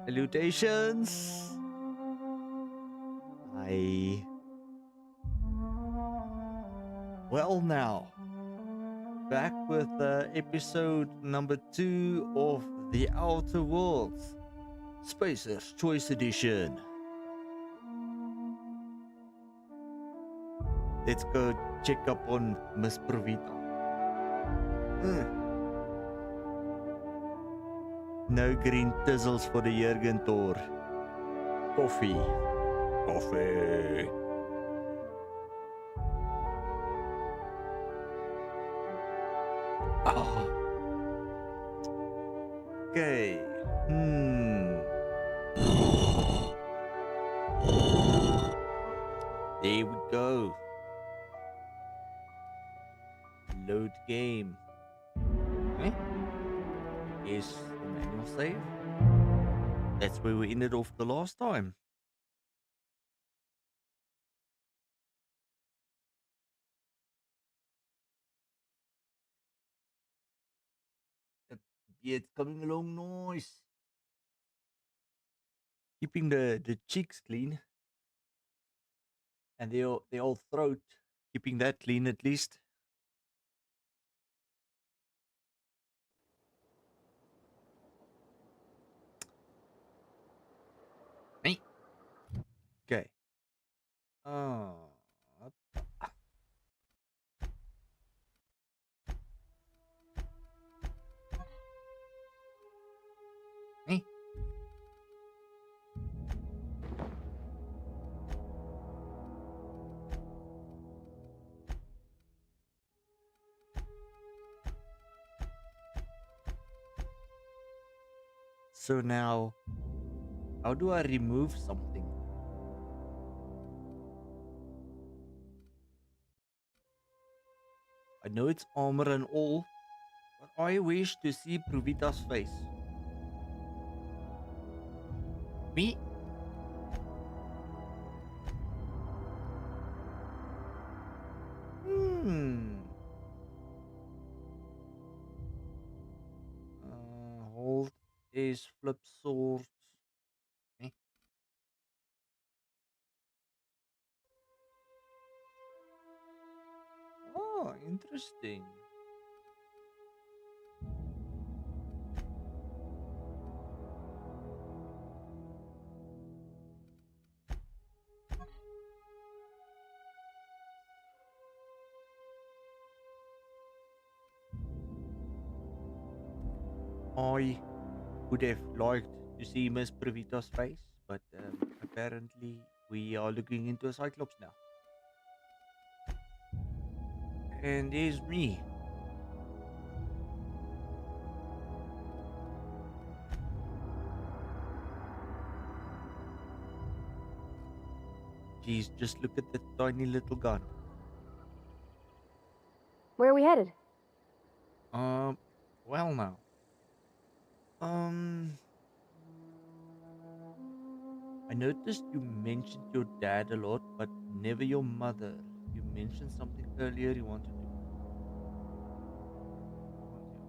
Salutations. Hi. Well, now back with episode number 2 of The Outer Worlds, Spacer's Choice Edition. Let's go check up on Miss Provita. No green tizzles for the Jurgentaur. Coffee. Coffee. Oh. Okay. There we go. Load game. Eh? Is the manual save? That's where we ended off the last time. Yeah, it's coming along nice. Keeping the cheeks clean. And the old throat. Keeping that clean at least. Hey. Okay. Oh. Hey. So now, how do I remove something? I know it's armor and all, but I wish to see Provita's face. Me? Hold is flip swords. Eh? Oh, interesting. I would have liked to see Miss Provita's face, but apparently we are looking into a Cyclops now. And there's me. Geez, just look at that tiny little gun. Where are we headed? Well now. I noticed you mentioned your dad a lot, but never your mother. You mentioned something earlier you wanted to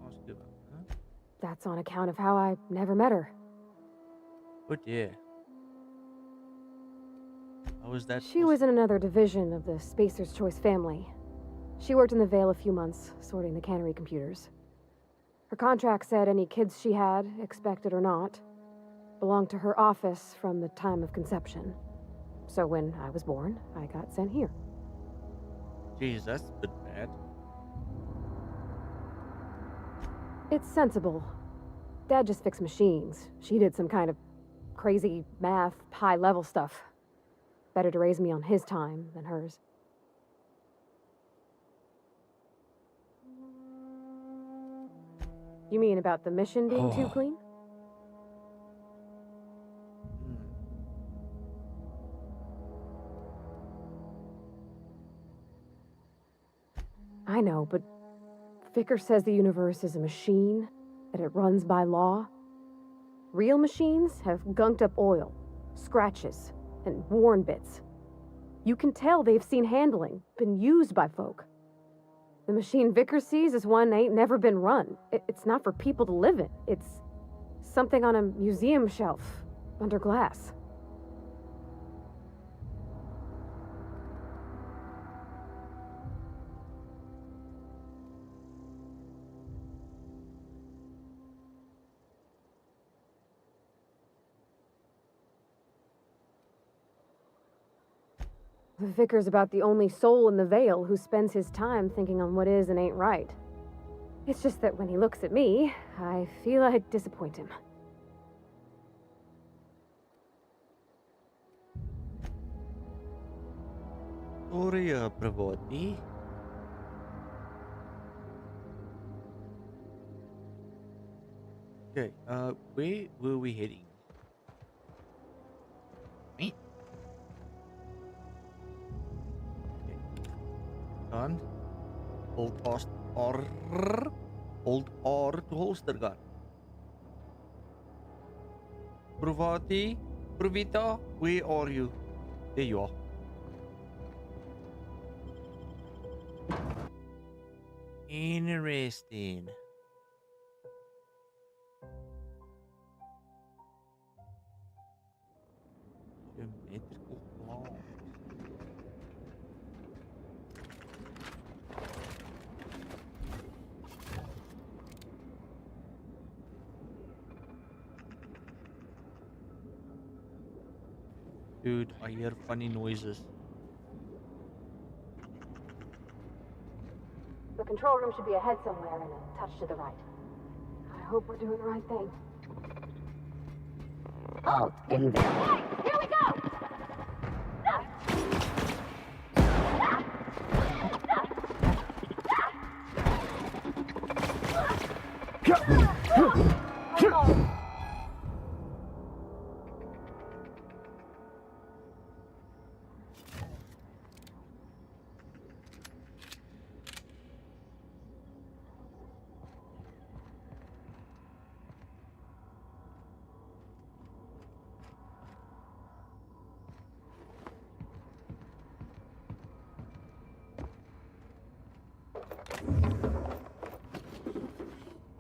ask you about, huh? That's on account of how I never met her. Oh dear. How was that? She was in another division of the Spacer's Choice family. She worked in the Vale a few months, sorting the cannery computers. Her contract said any kids she had, expected or not, belonged to her office from the time of conception. So when I was born, I got sent here. Jeez, that's a bit bad. It's sensible. Dad just fixed machines. She did some kind of crazy math, high-level stuff. Better to raise me on his time than hers. You mean about the mission being too clean? I know, but Vicker says the universe is a machine, that it runs by law. Real machines have gunked up oil, scratches, and worn bits. You can tell they've seen handling, been used by folk. The machine Vicker sees is one ain't never been run. It's not for people to live in. It's something on a museum shelf, under glass. The Vicar's about the only soul in the Vale who spends his time thinking on what is and ain't right. It's just that when he looks at me, I feel I'd disappoint him. Sorry, Pravati. Okay, where were we heading? Me? Okay. Gun. Hold fast R. Hold R to holster gun. Pravati? Pravita? Where are you? There you are. Interesting. Geometrical claws. Dude, I hear funny noises. The control room should be ahead somewhere and a touch to the right. I hope we're doing the right thing. Oh, in there. Hey, here we go!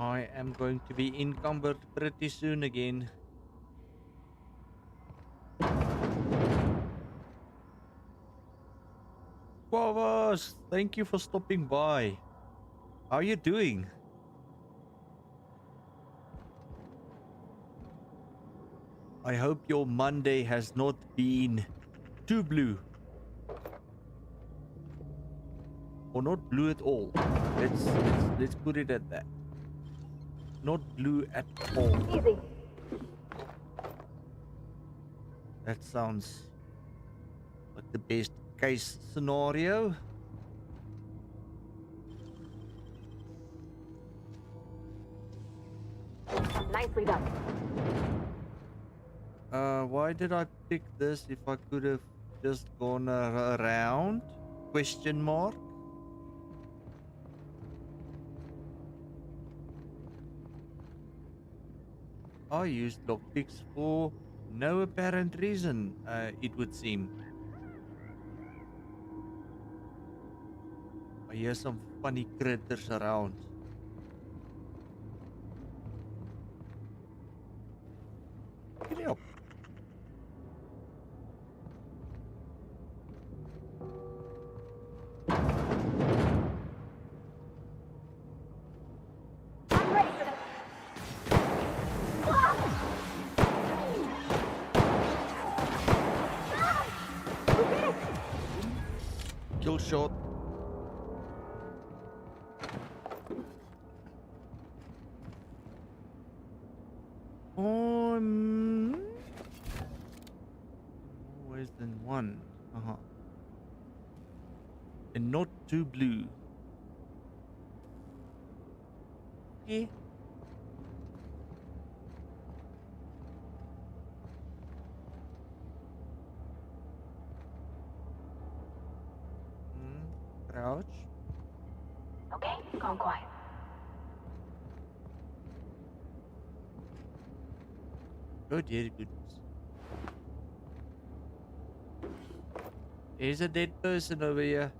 I am going to be encumbered pretty soon again. Guavas, thank you for stopping by. How are you doing? I hope your Monday has not been too blue. Or not blue at all. Let's put it at that. Not blue at all. Easy. That sounds like the best case scenario. Nicely done. Why did I pick this if I could have just gone around? Question mark. I used lockpicks for no apparent reason, it would seem. I hear some funny critters around. Get up. Kill shot. Always than one. And not too blue. Yeah. Crouch. gone quiet. Oh dear goodness. There's a dead person over here.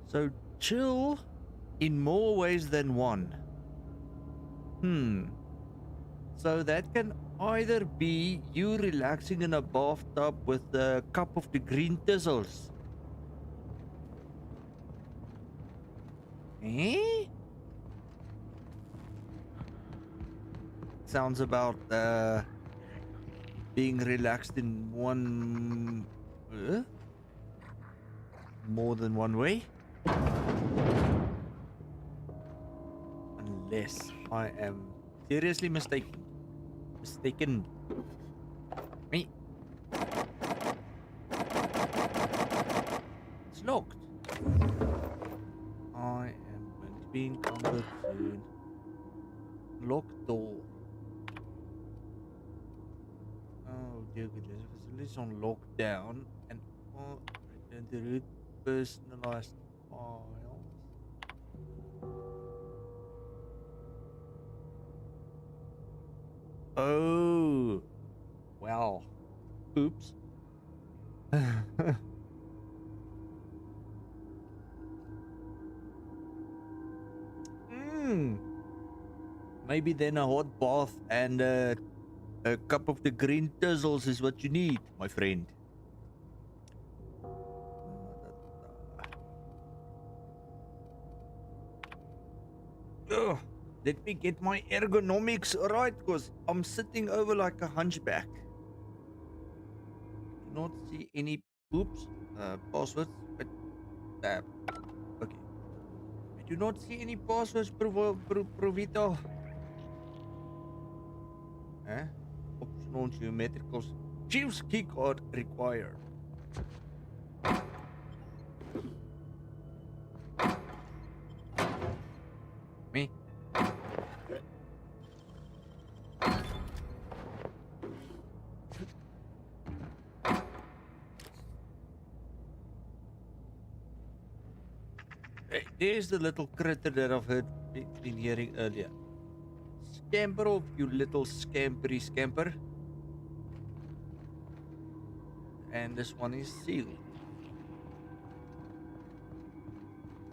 So chill in more ways than one. So that can either be you relaxing in a bathtub with a cup of the green thistles. Eh? Sounds about being relaxed in one more than one way. Unless I am seriously mistaken. Me. It's locked. I am going to be encumbered soon. Locked door. Oh dear goodness. Facilities on lockdown and return to root personalized files. Oh. Well. Oops. Maybe then a hot bath and a cup of the green thistles is what you need, my friend. Ugh. Let me get my ergonomics right, because I'm sitting over like a hunchback. Do not see any passwords, but okay. I do not see any passwords, Provito. Optional geometrical Chief's keycard required. Me. Hey, there's the little critter that I've been hearing earlier. Scamper off, you little scampery scamper. And this one is sealed.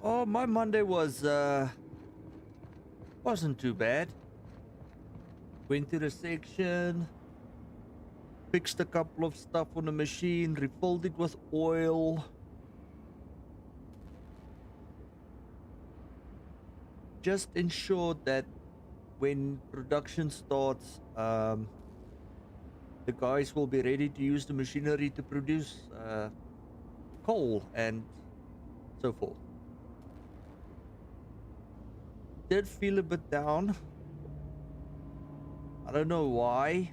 Oh, my Monday wasn't too bad. Went to the section, fixed a couple of stuff on the machine, refilled it with oil. Just ensured that when production starts, the guys will be ready to use the machinery to produce coal and so forth. Did feel a bit down. I don't know why.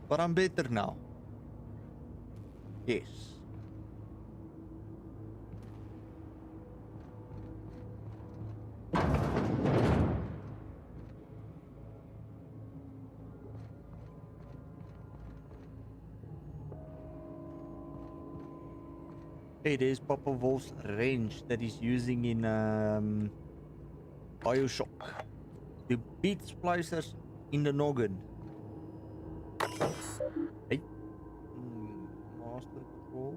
But I'm better now. Yes. Hey, there's Papa Wolf's range that he's using in Bioshock to beat splicers in the noggin. Hey. Master control.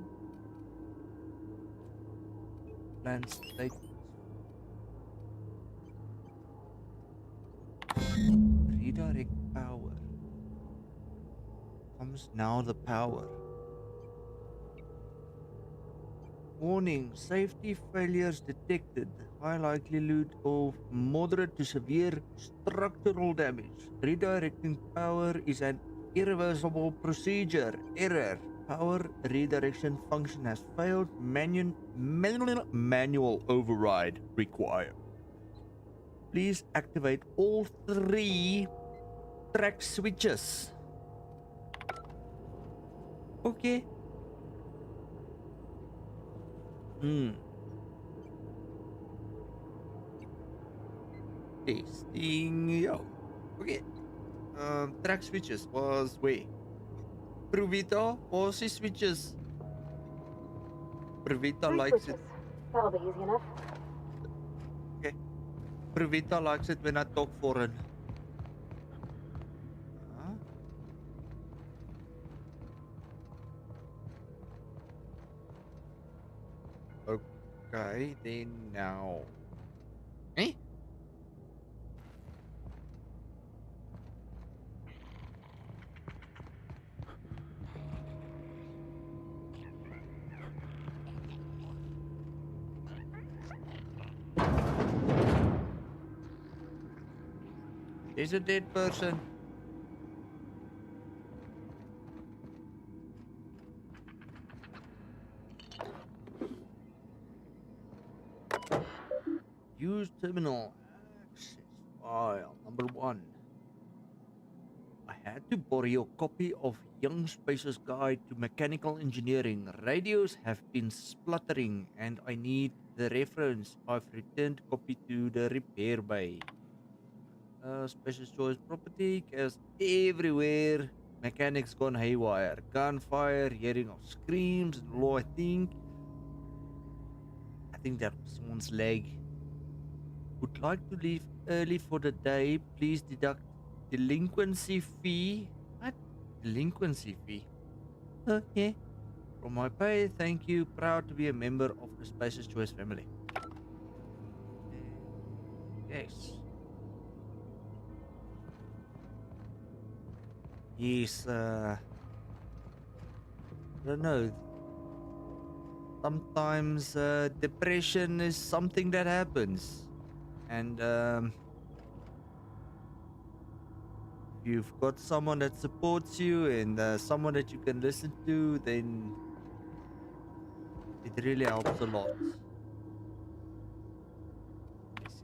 Plan state. Redirect power. Comes now the power. Warning, safety failures detected. High likelihood of moderate to severe structural damage. Redirecting power is an irreversible procedure. Error. Power redirection function has failed. Manual override required. Please activate all 3 track switches. Okay. Testing. Yo. Okay. Track switches was where? Provita Aussie switches. Provita Three likes it. switches. That'll be easy enough. Okay. Provita likes it when I talk foreign. Huh? Okay, then now. Eh? There's a dead person. Use terminal access file number 1. I had to borrow a copy of Young Spacer's Guide to Mechanical Engineering. Radios have been spluttering and I need the reference. I've returned copy to the repair bay. Special choice property, chaos everywhere. Mechanics gone haywire. Gunfire, hearing of screams and all. I think that was someone's leg. Would like to leave early for the day. Please deduct delinquency fee. What? Delinquency fee? Okay. From my pay, thank you. Proud to be a member of the Spacious Choice family. Yes. Yes, I don't know. Sometimes depression is something that happens. And if you've got someone that supports you and someone that you can listen to, then it really helps a lot. Messages.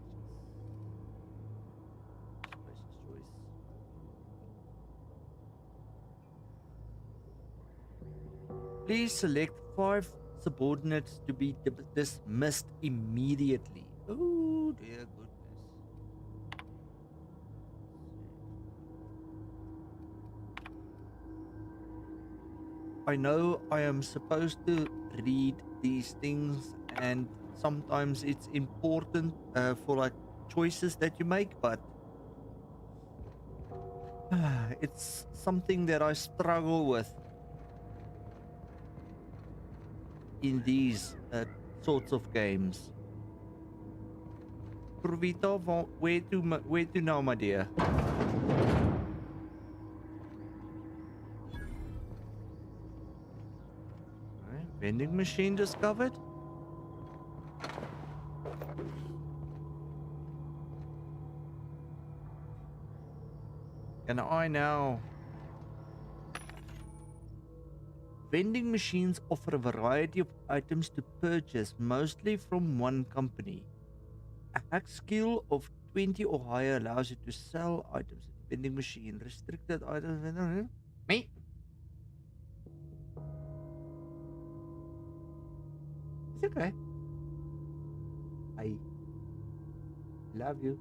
Spacious choice. Please select 5 subordinates to be dismissed immediately. Oh dear goodness. I know I am supposed to read these things, and sometimes it's important for like choices that you make, but it's something that I struggle with in these sorts of games. Provita, where to now, my dear? Alright, vending machine discovered. Can I now? Vending machines offer a variety of items to purchase, mostly from one company. A hack skill of 20 or higher allows you to sell items at the vending machine. Restricted items. Me? It's okay. I love you.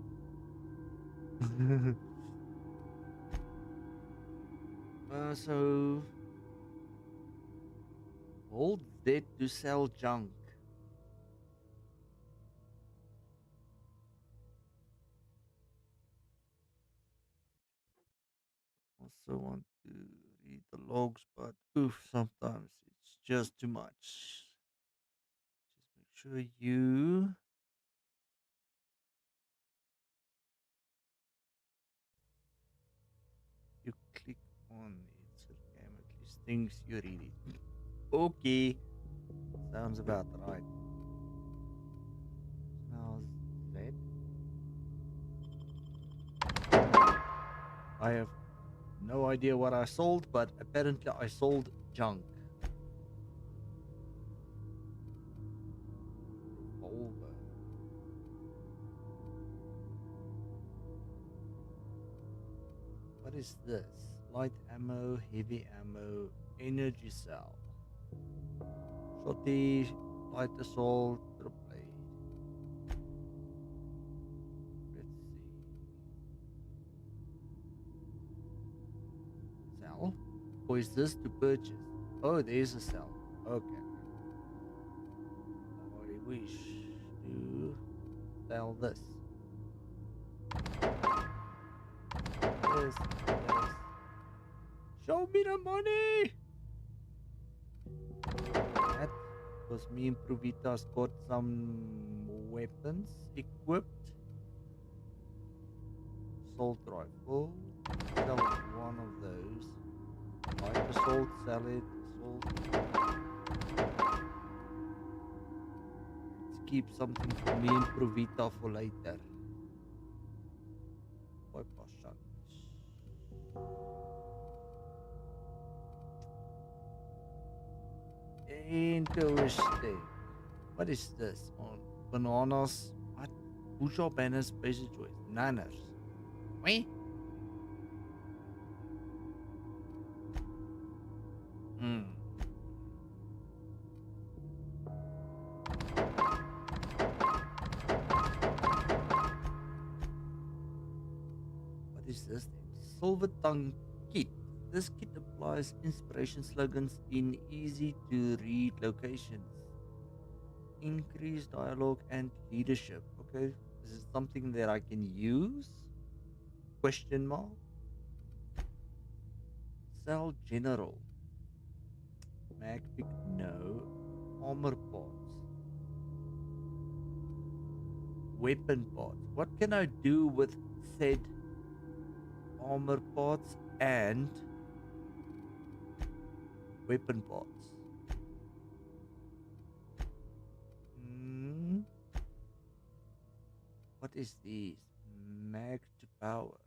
So hold Z to sell junk. Also want to read the logs, but oof, sometimes it's just too much. Just make sure you click on it so the game at least thinks you read it. Okay, sounds about right. Smells that. I have no idea what I sold, but apparently I sold junk. Revolver. What is this? Light ammo, heavy ammo, energy cell. Shotty, light assault, blade. Let's see. Or is this to purchase? Oh, there's a cell. Okay. I wish to sell this. Yes, yes. Show me the money! That was me and Provita's got some weapons equipped. Assault rifle. Sell one of those. Light assault, sell it. Assault. Let's keep something for me and Provita for later. Interesting. What is this? On bananas? What? Bushel banners, basic choice. Nanners. Wait. Hmm. What is this thing? Silver tongue kit. This kit applies inspiration slogans in easy to read locations. Increase dialogue and leadership. Okay. This is something that I can use? Question mark. Cell general. Mag pick no. Armor parts. Weapon parts. What can I do with said armor parts and weapon parts? Hmm. What is this? Mag to power.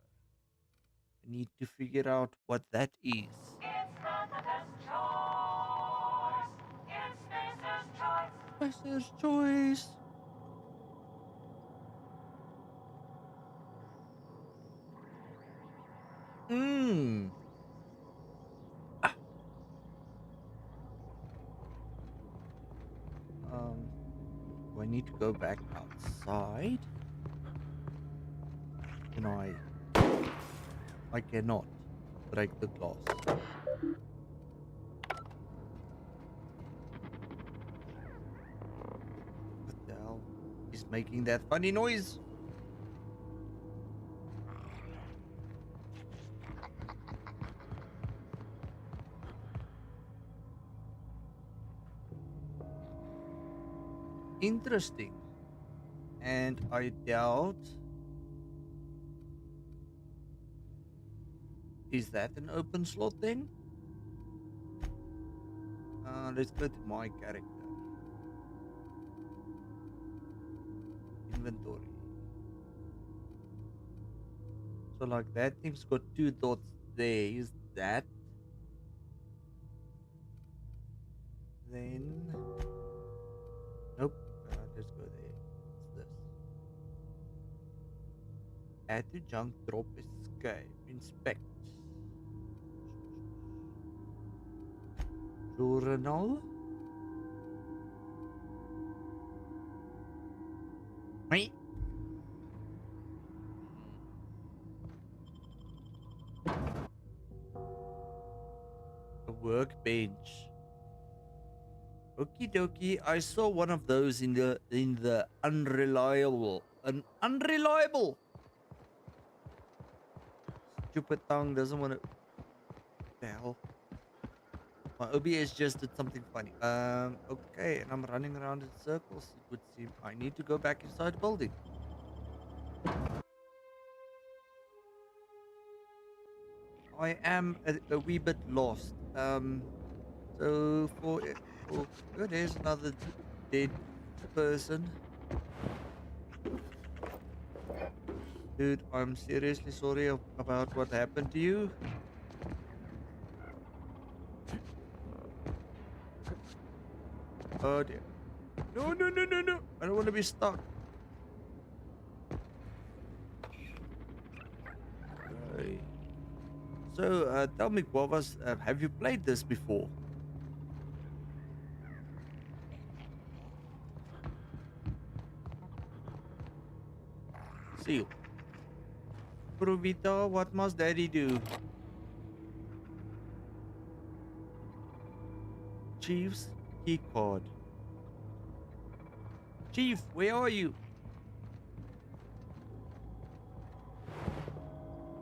I need to figure out what that is. It's not the best choice. It's Spacer's choice. Spacer's choice. Hmm. Ah. Do I need to go back outside? Can I? I cannot break the glass. What the hell is making that funny noise? Interesting. And I doubt. Is that an open slot then? Let's go to my character. Inventory. So like that thing's got 2 dots there. Is that? Then nope. Let's go there. What's this? Add to junk, drop, escape, inspect. Journal. Wait. A workbench. Okie dokie. I saw one of those in the unreliable. Unreliable. Stupid tongue doesn't want to. The hell. My OBS just did something funny. Okay, and I'm running around in circles. It would seem I need to go back inside the building. I am a wee bit lost. So oh, there's another dead person. Dude, I'm seriously sorry about what happened to you. Oh dear. No, no, no, no, no. I don't want to be stuck. Okay. So, tell me, Guavas, have you played this before? Seal. Provita, what must daddy do? Chief's key card. Chief, where are you?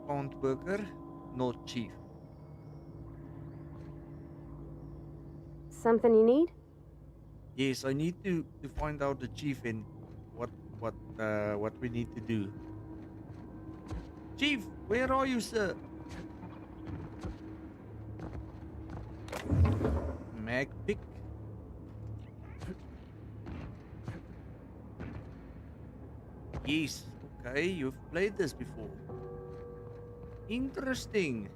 Plant worker, not chief. Something you need? Yes, I need to find out the chief and what what we need to do. Chief, where are you, sir? Mag pick. Yes, okay, you've played this before. Interesting.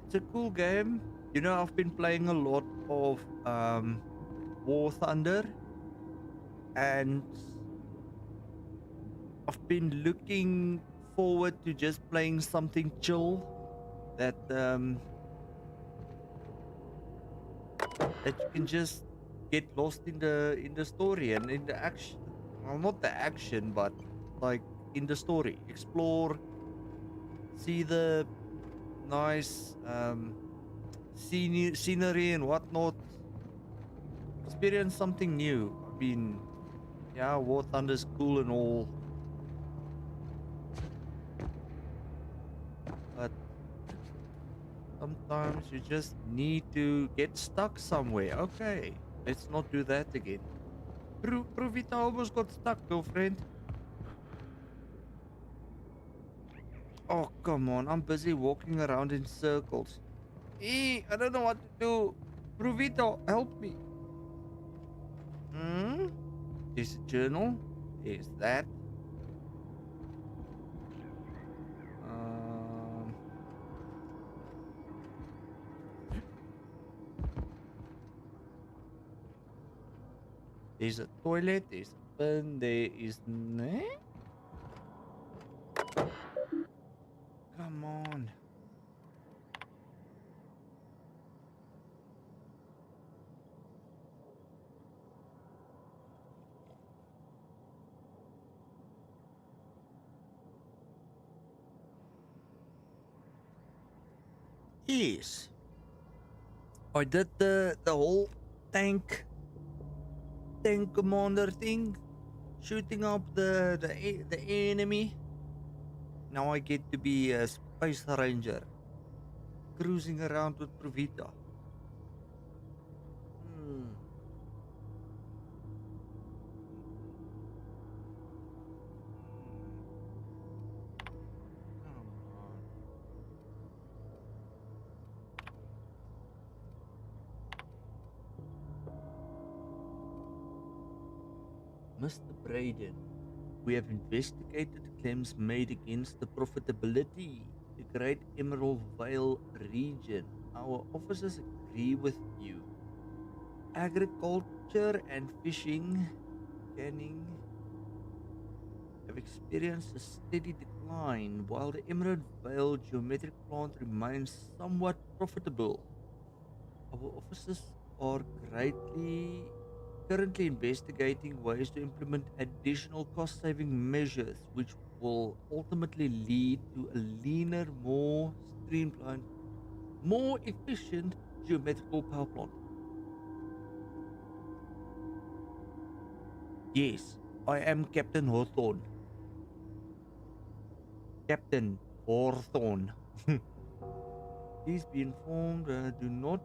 It's a cool game. You know, I've been playing a lot of War Thunder, and I've been looking forward to just playing something chill that that you can just get lost in the story and in the action. Well, not the action, but like in the story. Explore, see the nice scenery and whatnot. Experience something new. I mean, yeah, War Thunder's cool and all, but sometimes you just need to get stuck somewhere. Okay, let's not do that again. Provita almost got stuck, girlfriend. Oh, come on. I'm busy walking around in circles. I don't know what to do. Provito, help me. Hmm? There's a journal. There's that. Um, there's a toilet. There's a pen. There is. Come on. Yes. I did the whole tank commander thing, shooting up the enemy. Now I get to be a space ranger, cruising around with Provita. Hmm. Come on. Mr. Braden, we have investigated claims made against the profitability the Great Emerald Vale region. Our officers agree with you. Agriculture and fishing, canning have experienced a steady decline, while the Emerald Vale geometric plant remains somewhat profitable. Our officers are currently investigating ways to implement additional cost saving measures which will ultimately lead to a leaner, more streamlined, more efficient geometrical power plant. Yes, I am Captain Hawthorne. Captain Hawthorne. Please be informed, do not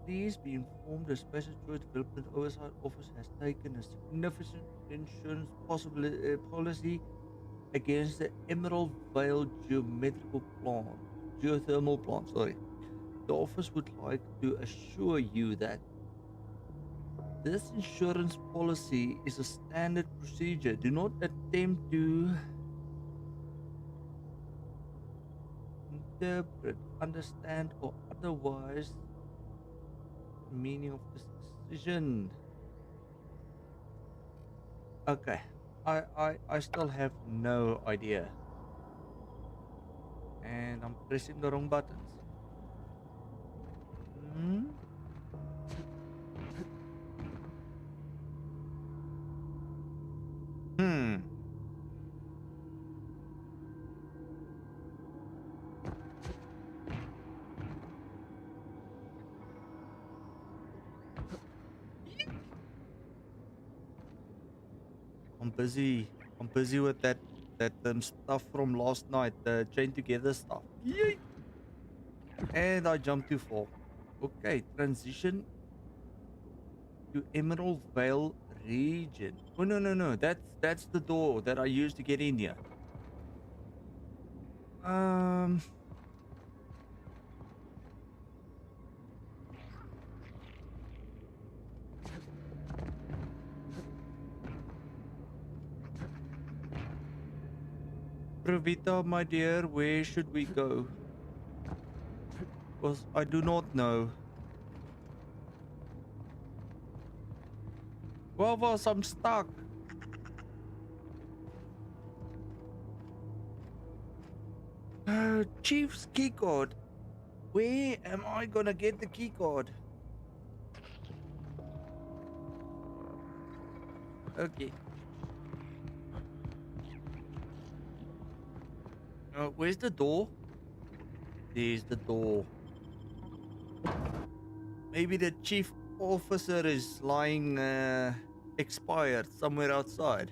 Please be informed the Special Choice Development Oversight Office has taken a significant insurance policy against the Emerald Vale geothermal plant. Sorry. The office would like to assure you that this insurance policy is a standard procedure. Do not attempt to interpret, understand, or otherwise the meaning of this decision. Okay. I still have no idea. And I'm pressing the wrong buttons. Hmm? Hmm. busy. I'm busy with that stuff from last night, the chain together stuff. Yay! And I jumped too far. Okay, transition to Emerald Vale region. Oh no. That's the door that I used to get in here. Um Pravita, my dear, where should we go? Because I do not know. Guavas, I'm stuck. Chief's keycard. Where am I gonna get the keycard? Okay. Where's the door? There's the door. Maybe the chief officer is lying expired somewhere outside.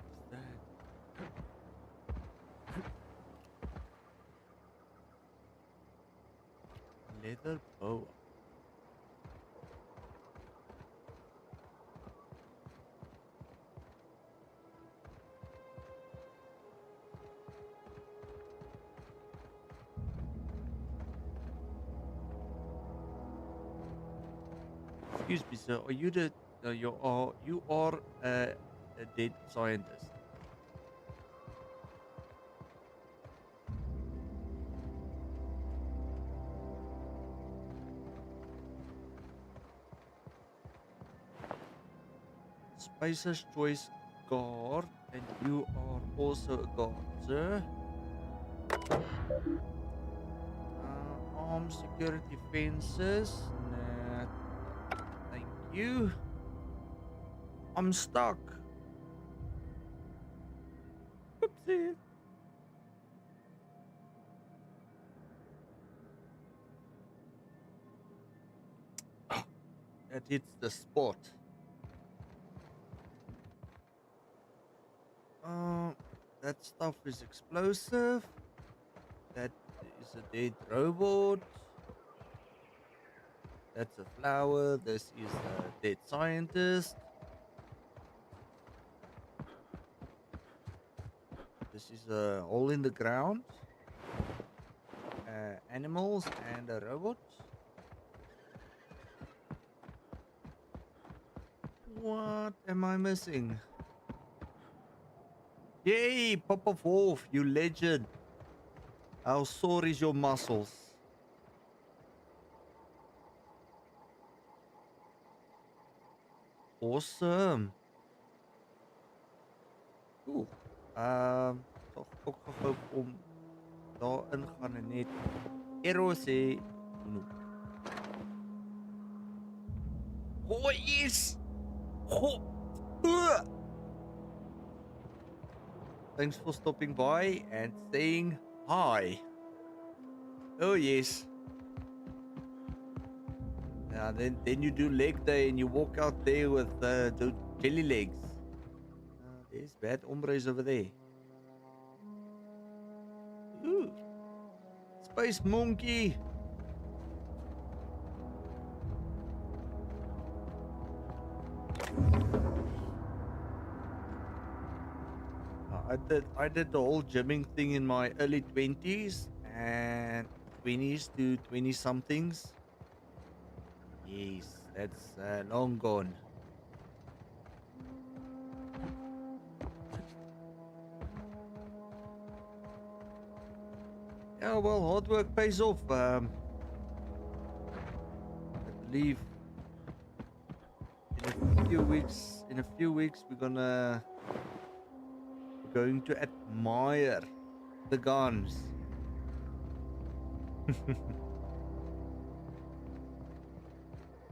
What's that? Leather boa. Excuse me, sir. Are you the you are a dead scientist? Spicer's Choice guard, and you are also a guard, sir. Armed security fences. Nah, thank you. I'm stuck. Oopsie. That hits the spot. That stuff is explosive. That is a dead robot. That's a flower. This is a dead scientist. This is a hole in the ground. Animals and a robot. What am I missing? Yay, Papa Wolf, you legend. How sore is your muscles? Awesome. Cool. Toch ook gehoopt om daarin gaan en net arrow sê genoeg. Oh yes! Oh. Thanks for stopping by and saying hi. Oh yes. Yeah, then you do leg day and you walk out there with the jelly legs. There's bad hombres over there. Ooh. Space monkey. I did the whole gymming thing in my early 20s and 20s to 20 somethings. Yes, that's long gone. Yeah, well, hard work pays off. I believe in a few weeks we're going to admire the guns.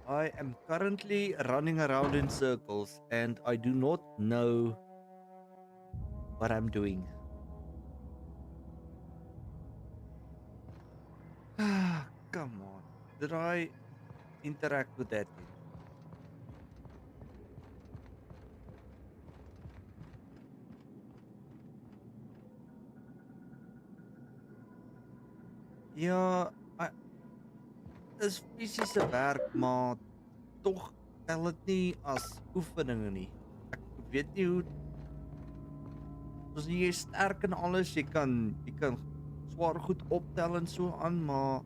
I am currently running around in circles and I do not know what I'm doing. Come on. Did I interact with that thing? Ja, dis fisiese werk, maar tog tel dit nie as oefeninge nie. Ek weet nie hoe soos jy is sterk in alles, jy kan swaar goed optel en so aan, maar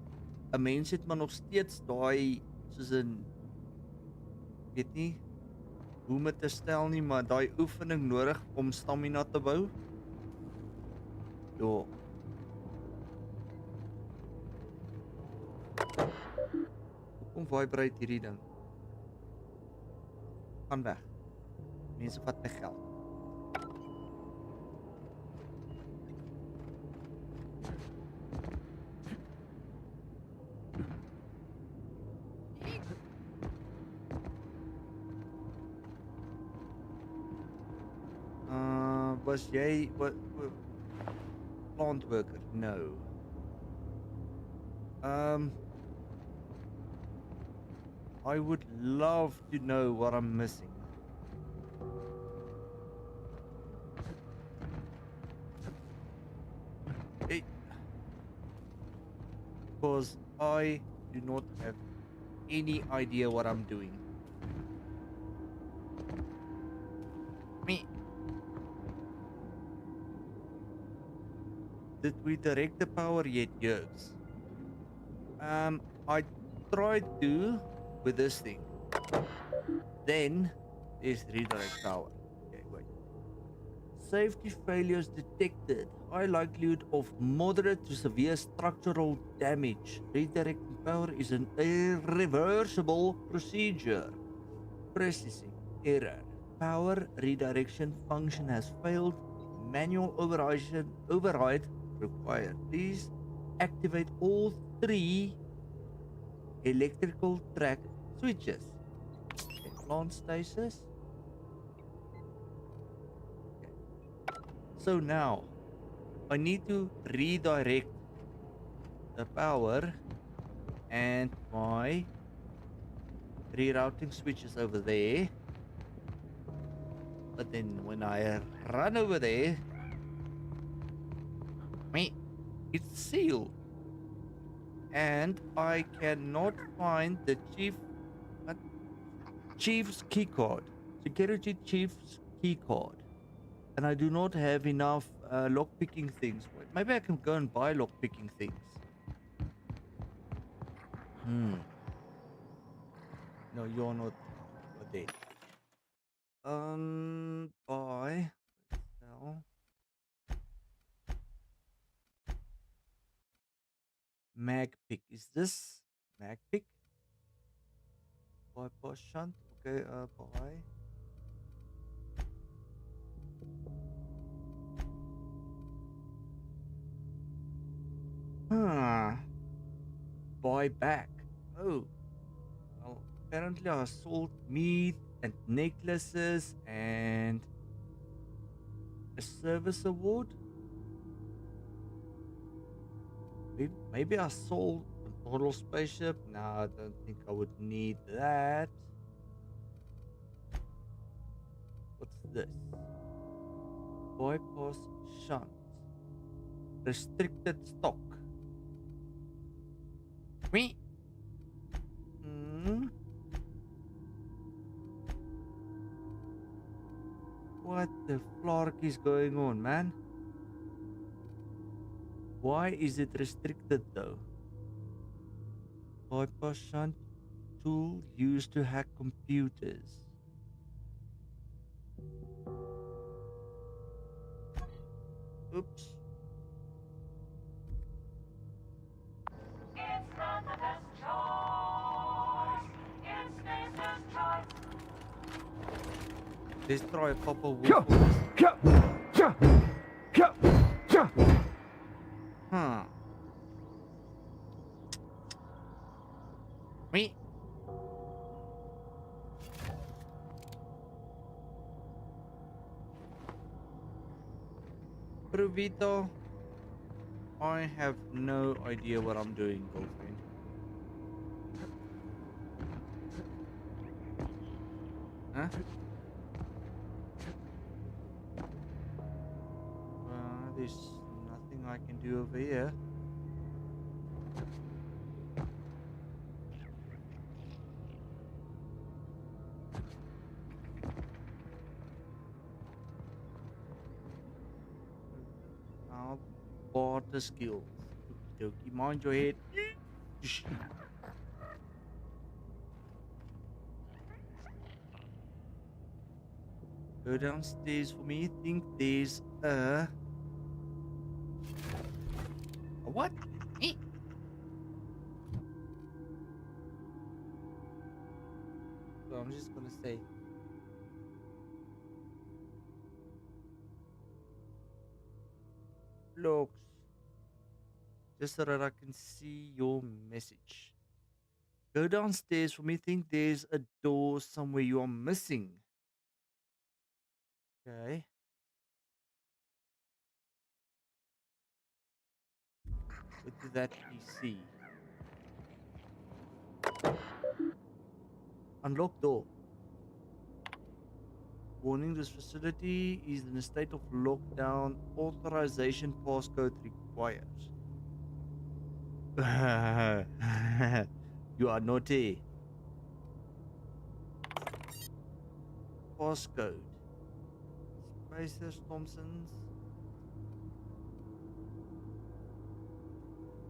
'n mens het maar nog steeds daai soos in weet nie hoe om dit te stel nie, maar daai oefening nodig om stamina te bou. Ja, hoekom vibrate hierdie ding? Gaan weg. Mense vat my geld. Was jy wat plant worker? No. I would love to know what I'm missing. Hey, because I do not have any idea what I'm doing. Me. Did we direct the power yet? Yes. I tried to with this thing. Then there's redirect power. Okay, wait. Safety failures detected. High likelihood of moderate to severe structural damage. Redirecting power is an irreversible procedure. Processing error. Power redirection function has failed. Manual override required. Please activate all 3 electrical track switches. Okay, plant stasis. Okay. So now I need to redirect the power and my rerouting switch is over there. But then when I run over there, it's sealed. And I cannot find the chief's key card. Security chief's key card. And I do not have enough lockpicking things. Wait, maybe I can go and buy lockpicking things. No, you're not dead. Buy. Sell. Magpick. Is this Magpick? Bypass shunt. Okay, buy. Buy back. Oh. Well, apparently I sold meat and necklaces and a service award. Maybe I sold a model spaceship. No, I don't think I would need that. What's this? Bypass shunt. Restricted stock. Me? What the flark is going on, man? Why is it restricted though? Bypass shunt tool used to hack computers. Oops. It's not the best choice. It's Master's choice. Let's try a Papa Wolf. Me? Provito, I have no idea what I'm doing, girlfriend. Huh? There's nothing I can do over here. Our barter skills. Okie dokie. Mind your head. Go downstairs for me. Think there's a what? Eh. So I'm just gonna say looks just so that I can see your message. Go downstairs for me. Think there's a door somewhere you are missing. Okay. Go to that PC. Unlock door. Warning, this facility is in a state of lockdown. Authorization passcode required. You are naughty. Passcode. Spacers, Thompsons.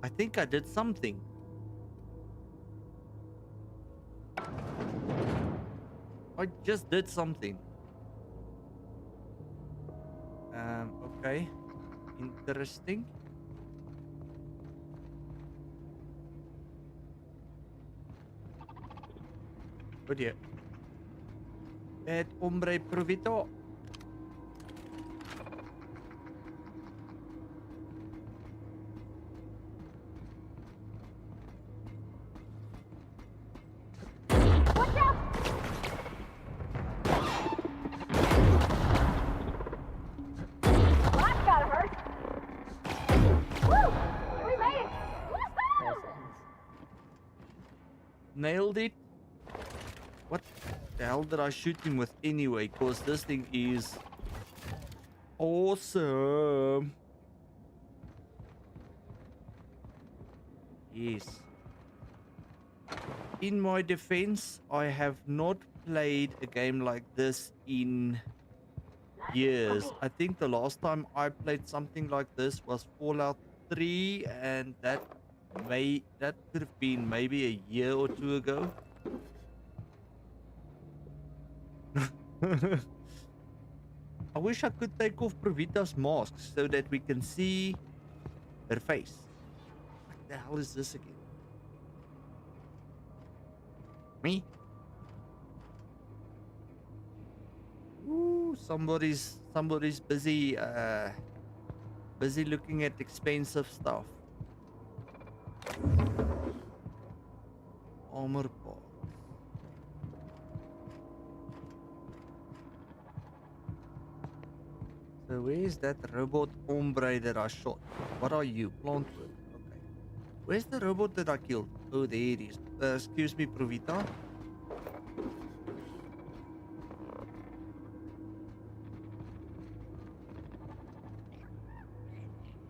I think I did something. I just did something. Okay. Interesting. Oh dear. Et hombre provito. Nailed it. What the hell did I shoot him with anyway? Because this thing is awesome. Yes. In my defense, I have not played a game like this in years. I think the last time I played something like this was Fallout 3, and that could have been maybe a year or two ago. I wish I could take off Provita's mask so that we can see her face. What the hell is this again? Me? Ooh, somebody's busy looking at expensive stuff. Armor parts. So where's that robot hombre that I shot? What are you? Plant work. Okay. Where's the robot that I killed? Oh, there it is. Excuse me, Provita.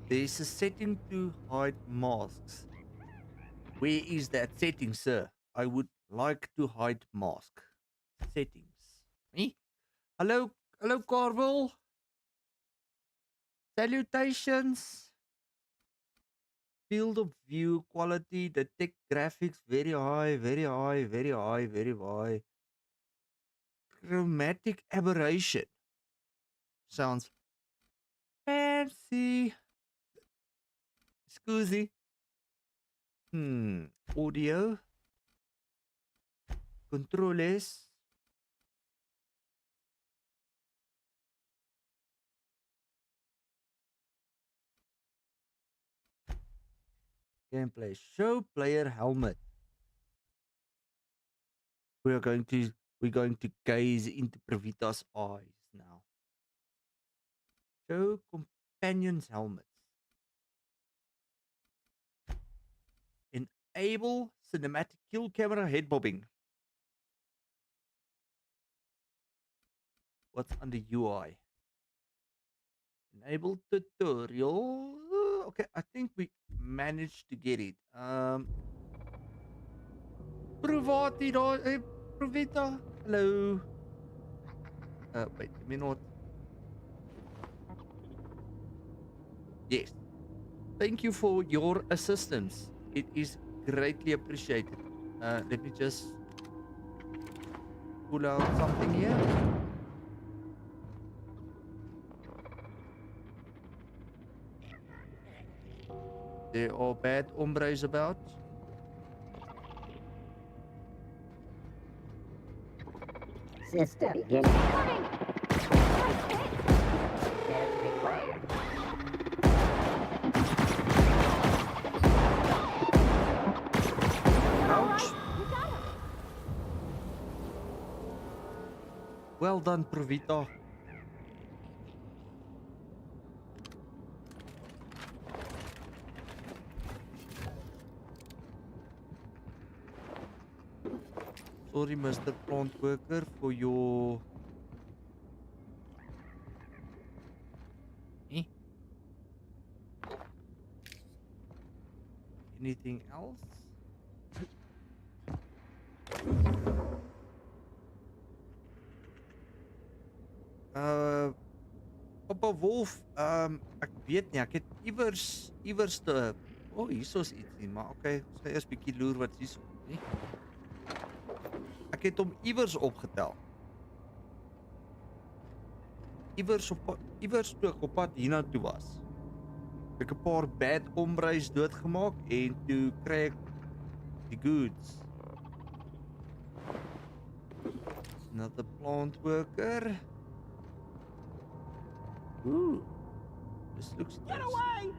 There's a setting to hide masks. Where is that setting, sir? I would like to hide mask. Settings. Me? Hello, Carvel. Salutations. Field of view quality, detect graphics very high, very high, very high, very high. Chromatic aberration. Sounds fancy. Scusi. Audio. Controles. Gameplay. Show player helmet. We're going to gaze into Provita's eyes now. Show companions helmets. Enable cinematic kill camera head bobbing. What's under UI? Enable tutorial. Okay, I think we managed to get it. Provita. Hello. Wait a minute. Yes. Thank you for your assistance. It is greatly appreciated. Let me just pull out something here. There are bad hombres about. System beginning. Gas required. Ouch! Well done, Provita. Sorry, Mr. Plant Worker, for your... Eh? Anything else? Papa Wolf, ek weet nie, ek het iewers te... Oh, hierso's iets nie, maar okay, ons gaan eers bietjie loer wat hierso, nie? Ek het hom iewers opgetel. Iewers toe ek op pad hiernatoe was. Ek 'n paar bad hombres doodgemaak en toe kry ek die goods. Another plant worker. Ooh, this looks nice. Get away!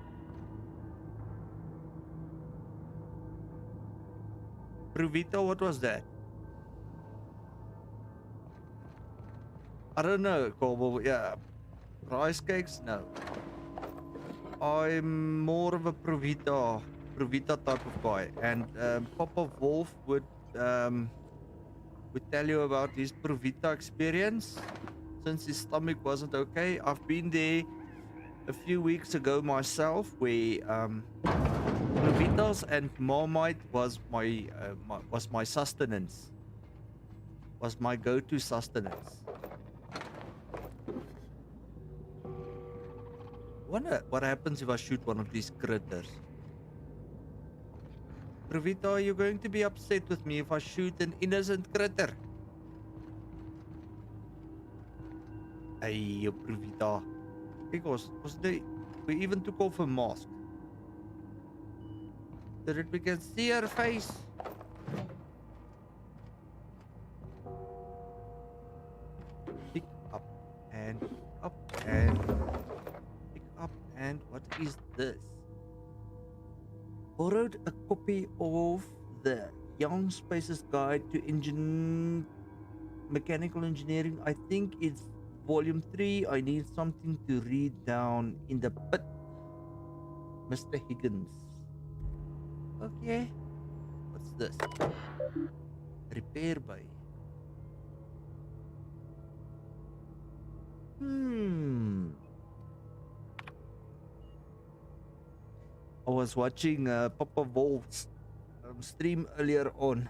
Provita, what was that? I don't know, Corbo. Yeah, rice cakes? No. I'm more of a Provita type of guy, and Papa Wolf would tell you about his Provita experience. Since his stomach wasn't okay, I've been there a few weeks ago myself, where Provitas and Marmite was my sustenance, was my go-to sustenance. Wonder what happens if I shoot one of these critters. Provita, are you going to be upset with me if I shoot an innocent critter? Hey, Provita. Because we even took off her mask so that we can see her face. Pick up and up and pick up, and what is this? Borrowed a copy of the Young Spaces Guide to Mechanical Engineering. I think it's Volume 3. I need something to read down in the pit. Mr. Higgins. Okay. What's this? Repair bay. I was watching Papa Wolf's stream earlier on.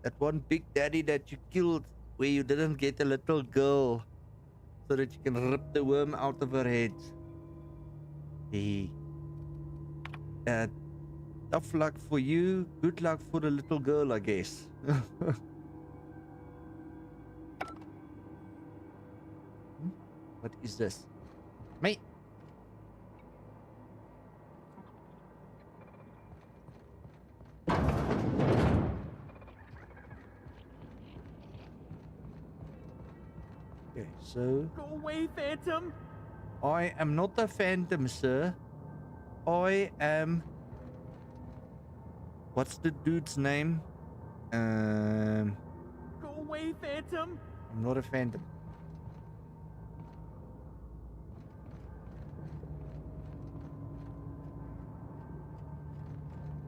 That one big daddy that you killed, where you didn't get a little girl so that you can rip the worm out of her head. Hey. Tough luck for you. Good luck for the little girl, I guess. What is this? Mate. Okay, so... Go away, Phantom! I am not a phantom, sir. I am... What's the dude's name? Go away, Phantom! I'm not a phantom.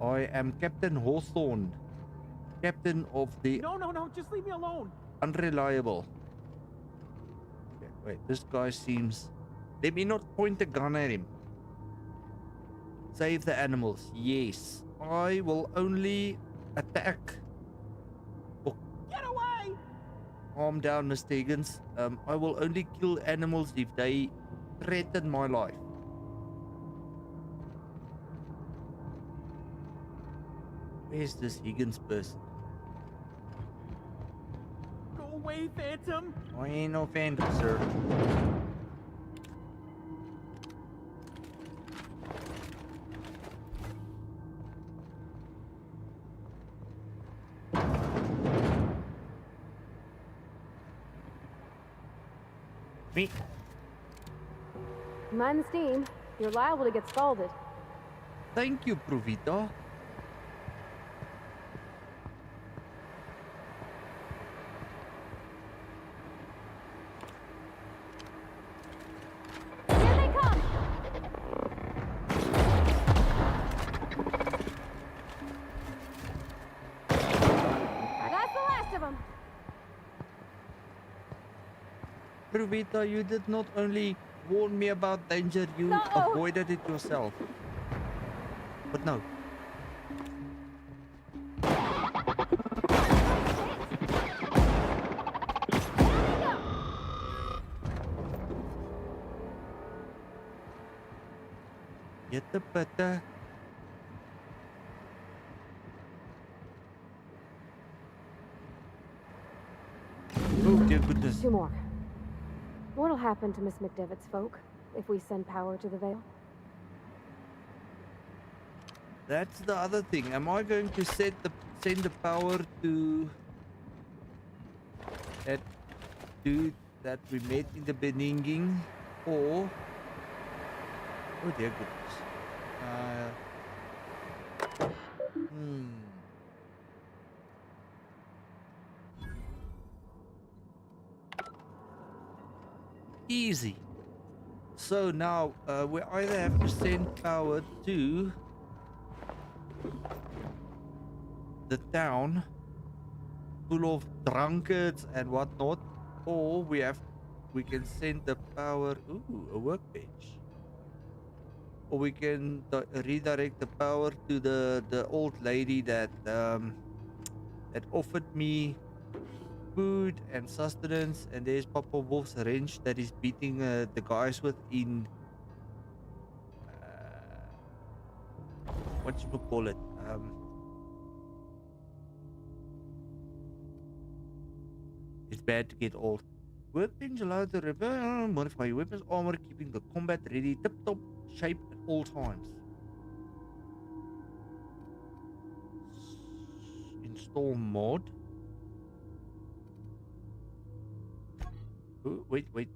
I am Captain Hawthorne. Captain of the... No, just leave me alone! Unreliable. Okay, wait, this guy seems... Let me not point a gun at him. Save the animals. Yes. I will only attack. Oh. Get away! Calm down, Mr. Higgins. I will only kill animals if they threaten my life. Where's this Higgins person? Go away, Phantom! I ain't no phantom, sir. Me. Mind the steam. You're liable to get scalded. Thank you, Provita. Here they come! That's the last of them. Provita, you did not only warn me about danger, you No. avoided it yourself. But no. Get the butter. Oh dear goodness. Two more. What'll happen to Miss McDevitt's folk if we send power to the Vale? That's the other thing. Am I going to send the power to that dude that we met in the Beninging, or oh dear goodness. Easy. So now we either have to send power to the town full of drunkards and whatnot, or we can send the power. Ooh, a workbench. Or we can redirect the power to the old lady that that offered me food and sustenance, and there's Papa Wolf's wrench that is beating the guys with in what you call it. It's bad to get old. Workbench allowed to repair, modify your weapons armor, keeping the combat ready, tip-top shape at all times. Install mod. Oh, wait. Where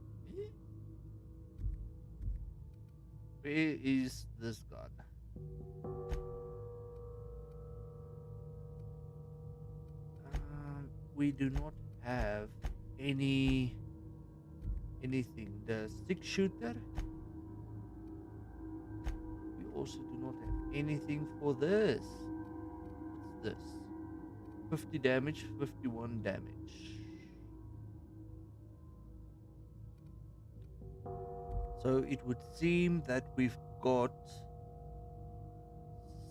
is this gun? We do not have anything. The 6-shooter. We also do not have anything for this. What's this? 50 damage, 51 damage. So it would seem that we've got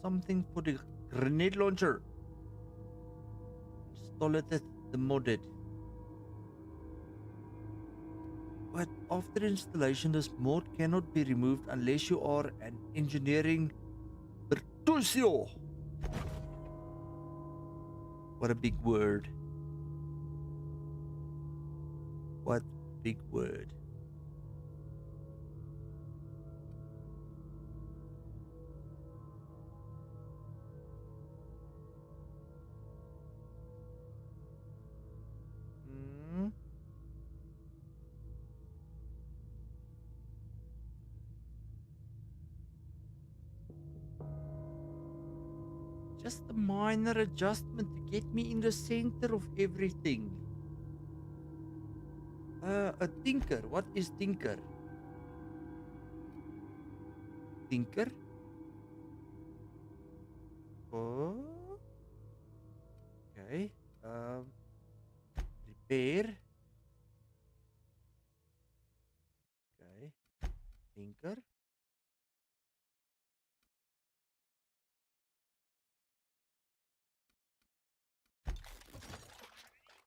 something for the grenade launcher. Install it as the modded. But after installation, this mod cannot be removed unless you are an engineering virtuoso. What a big word. What big word. Just a minor adjustment to get me in the center of everything. A tinker. What is tinker? Tinker? Oh. Okay. Repair. Okay. Tinker.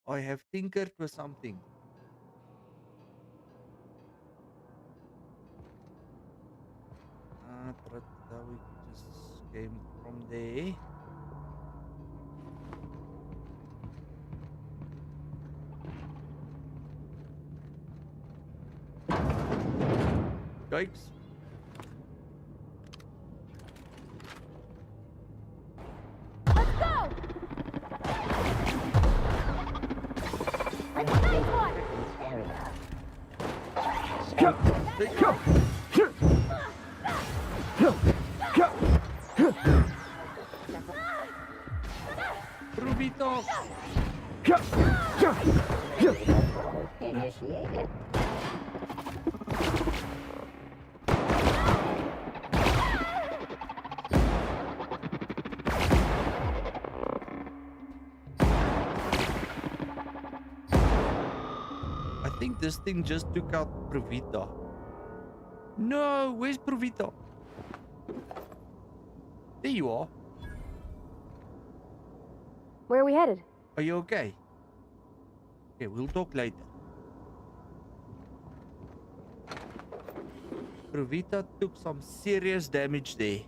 I have tinkered with something. We just came from there. Yikes. Let's go! Let's Nice take one! this area. Pruvito! Initiated. I think this thing just took out Pruvita. No, where's Pruvita? There you are. Where are we headed? Are you okay? Okay, we'll talk later. Pruvita took some serious damage there.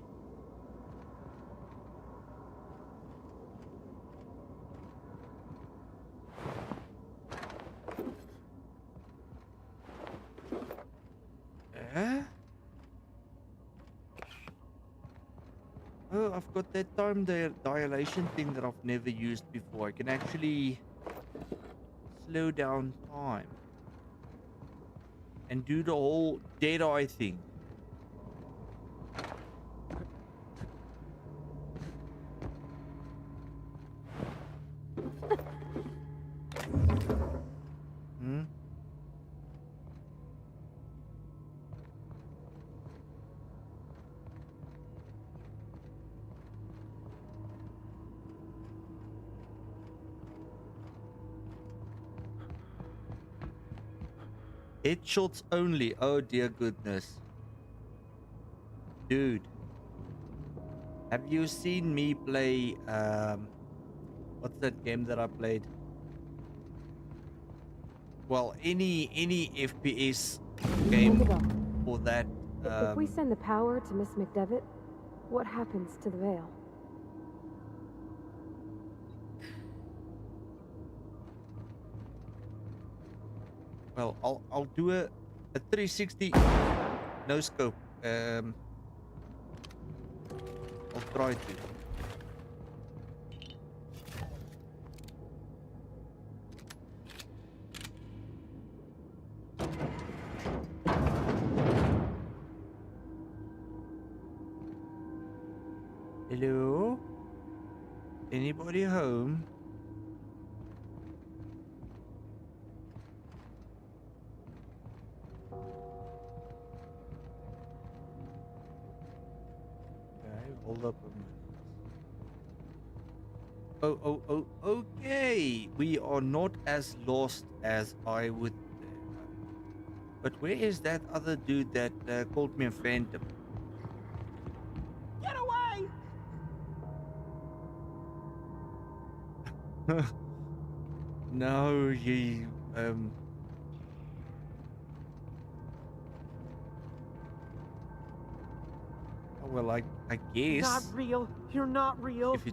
Oh, I've got that time dilation thing that I've never used before. I can actually slow down time and do the whole dead eye thing. Hmm? Headshots only. Oh dear goodness. Dude. Have you seen me play what's that game that I played? Well, any FPS game Indigo, for that if we send the power to Miss McDevitt, what happens to the veil? well, I'll do a 360 no scope. I'll try to. Hello? Anybody home? Okay, hold up a minute. Oh, okay. We are not as lost as I would. But where is that other dude that called me a phantom? Get away! No, he oh, well, I guess Not real. You're not real. if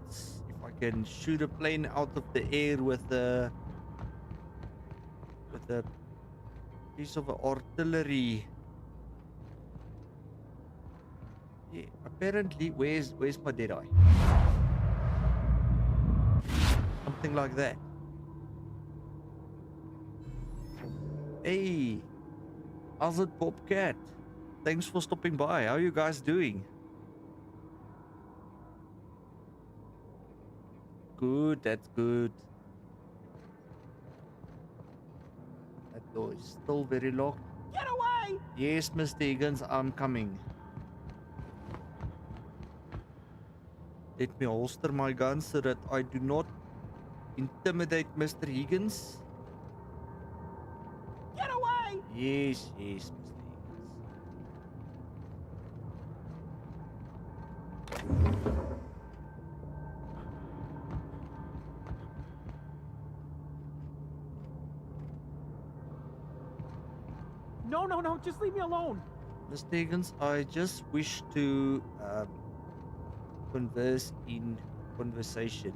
I can shoot a plane out of the air with a piece of artillery. Yeah, apparently, where's my dead eye? Something like that. Hey, how's it, Bobcat? Thanks for stopping by. How are you guys doing? Good, that's good. That door is still very locked. Get away! Yes, Mr. Higgins, I'm coming. Let me holster my gun so that I do not intimidate Mr. Higgins. Get away! Yes, Mr. Higgins. No, just leave me alone. Mr. Higgins, I just wish to converse in conversation.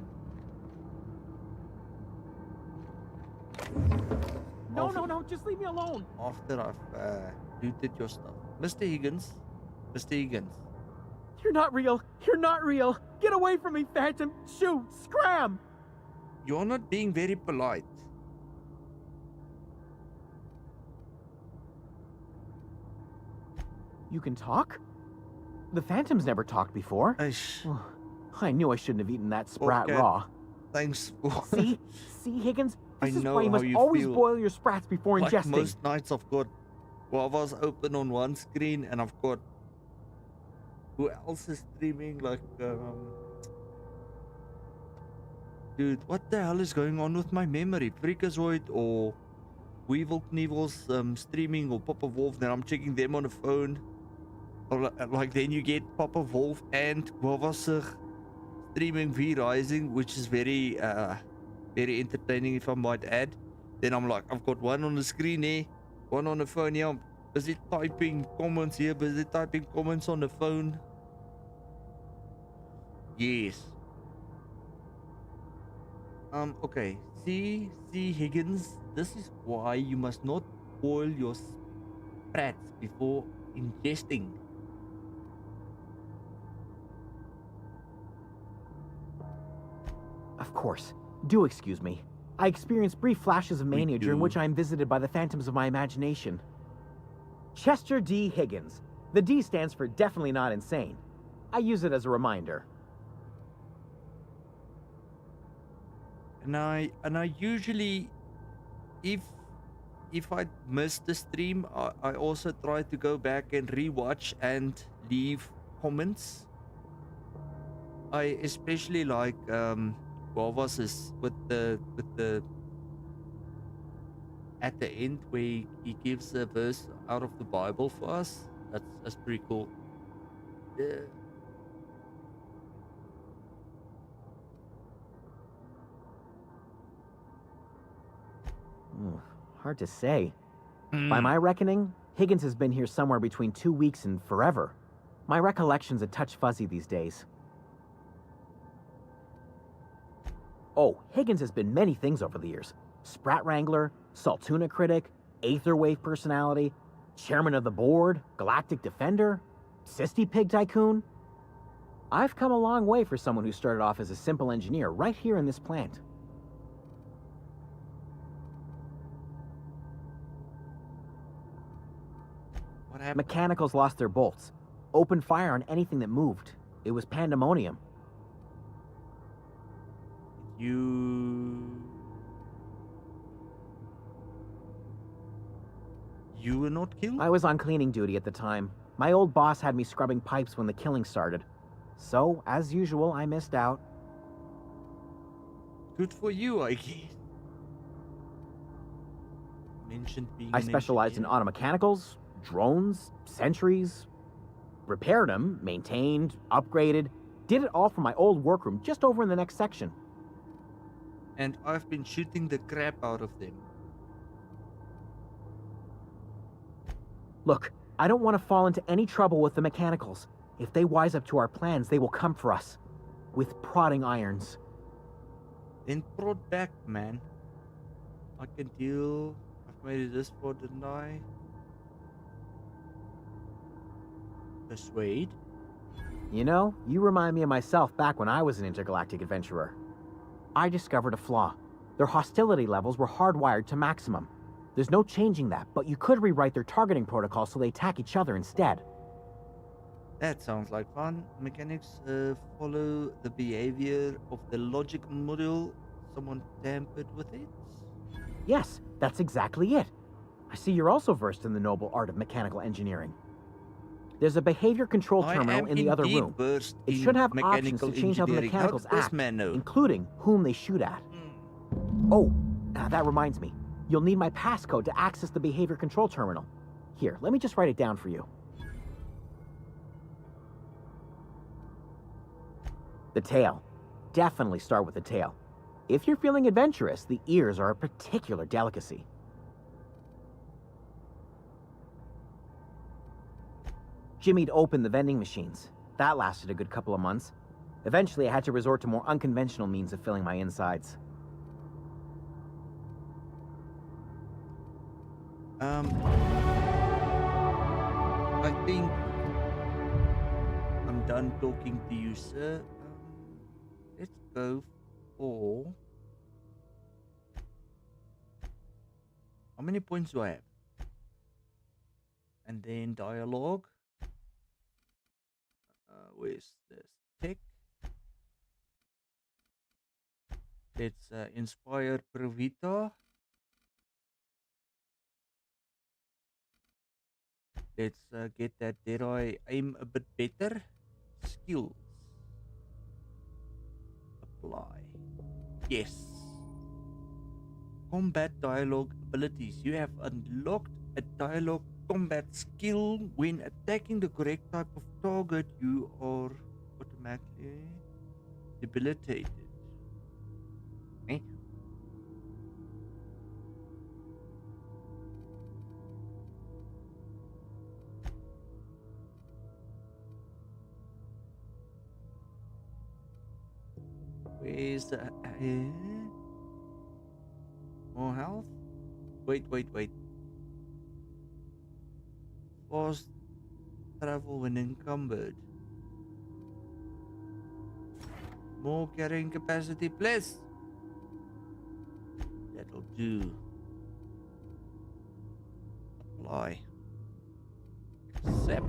No, just leave me alone. After I've looted your stuff. Mr. Higgins. Mr. Higgins. You're not real. You're not real. Get away from me, Phantom. Shoot. Scram. You're not being very polite. You can talk? The Phantom's never talked before. Eish. I knew I shouldn't have eaten that sprat Okay. raw. Thanks for... See? See, Higgins? I This is know why you how must you always feel. boil your sprats before Like ingesting. most nights I've got guavas open on one screen and I've got... Who else is streaming? Like, Dude, what the hell is going on with my memory? Freakazoid or Weevil Knievel's streaming or Papa Wolf, then I'm checking them on the phone. Or like then you get Papa Wolf and Guavasig streaming V Rising, which is very entertaining if I might add. Then I'm like, I've got one on the screen here, one on the phone here. I'm busy typing comments here, busy typing comments on the phone. Yes. Okay. See, Higgins, this is why you must not boil your sprats before ingesting. Of course. Do excuse me. I experience brief flashes of mania during do. which I am visited by the phantoms of my imagination. Chester D. Higgins. The D stands for definitely not insane. I use it as a reminder. And I usually, if I miss the stream, I also try to go back and rewatch and leave comments. I especially like Guavas is with the at the end where he gives a verse out of the Bible for us. That's pretty cool. Yeah. Hard to say. By my reckoning, Higgins has been here somewhere between 2 weeks and forever. My recollection's a touch fuzzy these days. Oh, Higgins has been many things over the years. Sprat Wrangler, Saltuna Critic, Aetherwave Personality, Chairman of the Board, Galactic Defender, Sisty Pig Tycoon. I've come a long way for someone who started off as a simple engineer right here in this plant. What happened? Mechanicals lost their bolts. Opened fire on anything that moved. It was pandemonium. You were not killed? I was on cleaning duty at the time. My old boss had me scrubbing pipes when the killing started. So, as usual, I missed out. Good for you, I guess. Mentioned being I an specialized in engineer. automechanicals, drones, sentries. Repaired them, maintained, upgraded. Did it all from my old workroom just over in the next section. And I've been shooting the crap out of them. Look, I don't want to fall into any trouble with the mechanicals. If they wise up to our plans, they will come for us. With prodding irons. Then prod back, man. I can deal. I've made it this far, didn't I? Persuade? You know, you remind me of myself back when I was an intergalactic adventurer. I discovered a flaw. Their hostility levels were hardwired to maximum. There's no changing that, but you could rewrite their targeting protocol so they attack each other instead. That sounds like fun. Mechanics follow the behavior of the logic module. Someone tampered with it? Yes, that's exactly it. I see you're also versed in the noble art of mechanical engineering. There's a behavior control I terminal am in the other indeed room. versed It in should have options mechanical to change how the engineering. How mechanicals does this act, man know? including whom they shoot at. Oh, that reminds me. You'll need my passcode to access the behavior control terminal. Here, let me just write it down for you. The tail. Definitely start with the tail. If you're feeling adventurous, the ears are a particular delicacy. Jimmy'd opened the vending machines. That lasted a good couple of months. Eventually, I had to resort to more unconventional means of filling my insides. I think I'm done talking to you, sir. Let's go for... How many points do I have? And then dialogue. Where's this? Tech. Let's inspire Pravita. Let's get that Deadeye aim a bit better. Skills. Apply. Yes. Combat dialogue abilities. You have unlocked a dialogue combat skill. When attacking the correct type of target, you are automatically debilitated. Eh? Where's the... more health? Wait. Fast travel when encumbered. More carrying capacity, please. That'll do. Apply. Accept.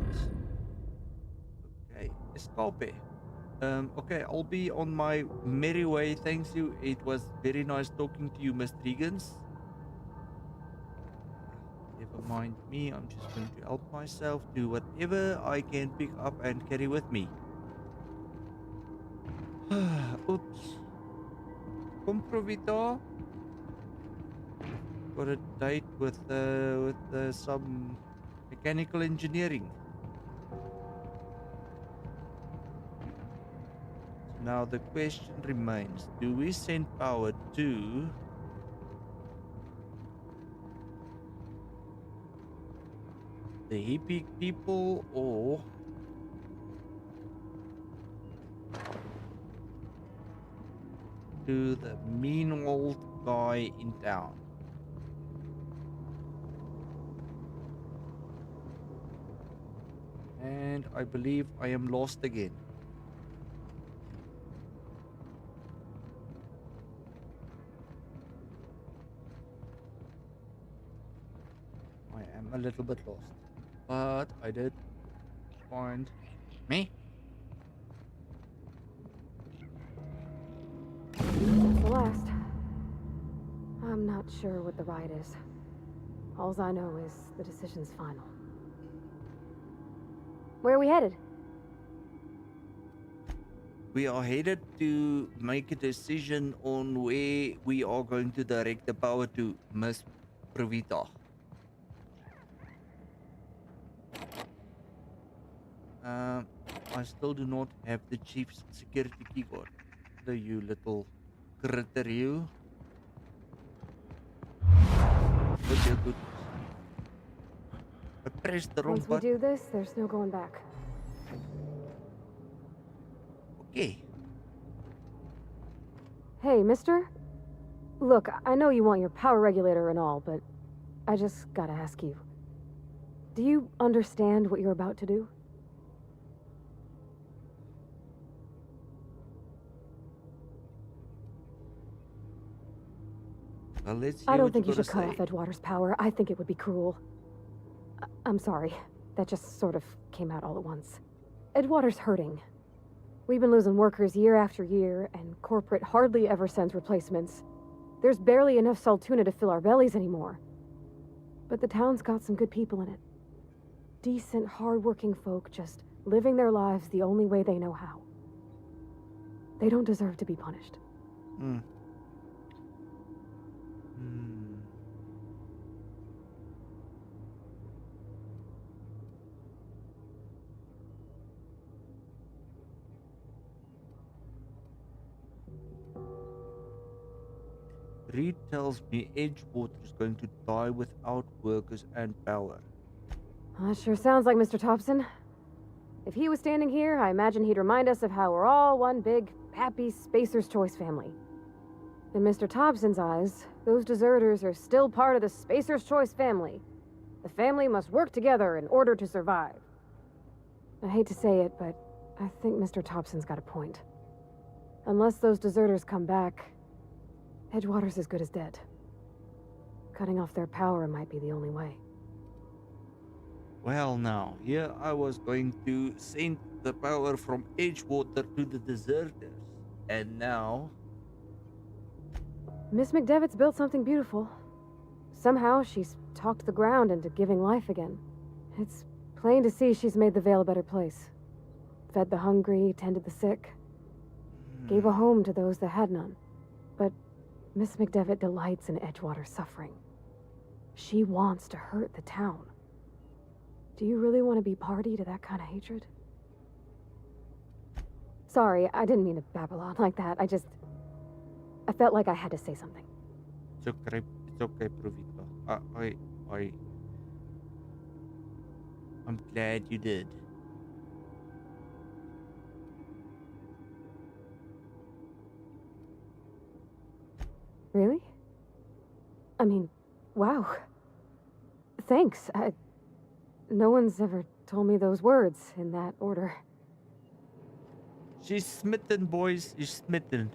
Okay, escape. Okay, I'll be on my merry way. Thanks you. It was very nice talking to you, Mr. Higgins. Never mind me. I'm just going to help myself do whatever I can pick up and carry with me. Oops. Comprovito. Got a date with some mechanical engineering. Now the question remains, do we send power to the hippie people or to the mean old guy in town? And I believe I am lost again. A little bit lost, but I did find me. That's the last. I'm not sure what the ride is. Alls I know is the decision's final. Where are we headed? We are headed to make a decision on where we are going to direct the power to, Miss Pravita. I still do not have the chief's security key card. So you little critter, you. But you're good. I pressed the wrong Once we button. do this, there's no going back. Okay. Hey, mister? Look, I know you want your power regulator and all, but I just gotta ask you. Do you understand what you're about to do? Well, let's hear I don't what think you gotta should cut say. off Edgewater's power. I think it would be cruel. I'm sorry. That just sort of came out all at once. Edgewater's hurting. We've been losing workers year after year, and corporate hardly ever sends replacements. There's barely enough Saltuna to fill our bellies anymore. But the town's got some good people in it. Decent, hard-working folk just living their lives the only way they know how. They don't deserve to be punished. Reed tells me Edgewater is going to die without workers and power. That sure sounds like Mr. Thompson. If he was standing here, I imagine he'd remind us of how we're all one big, happy Spacer's Choice family. In Mr. Thompson's eyes, those deserters are still part of the Spacer's Choice family. The family must work together in order to survive. I hate to say it, but I think Mr. Thompson's got a point. Unless those deserters come back, Edgewater's as good as dead. Cutting off their power might be the only way. Well, now, here I was going to send the power from Edgewater to the deserters. And now, Miss McDevitt's built something beautiful. Somehow she's talked the ground into giving life again. It's plain to see she's made the Vale a better place. Fed the hungry, tended the sick, gave a home to those that had none. But Miss McDevitt delights in Edgewater's suffering. She wants to hurt the town. Do you really want to be party to that kind of hatred? Sorry, I didn't mean to babble on like that. I felt like I had to say something. it's okay, Provita. I'm glad you did. Really? I mean, wow. Thanks. No one's ever told me those words in that order. She's smitten, boys. She's smitten.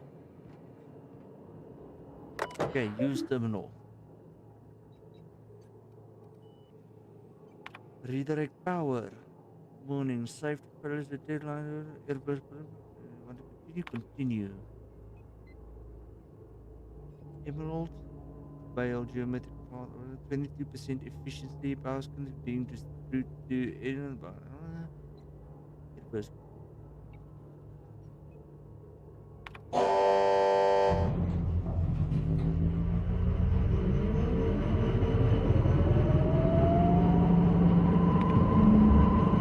Okay, use terminal. Redirect power. Warning. Safety follows the deadline. Airbus. Want to continue. Emerald. Bale geometric path. 22% efficiency. Power being distributed to Edinburgh. Airbus.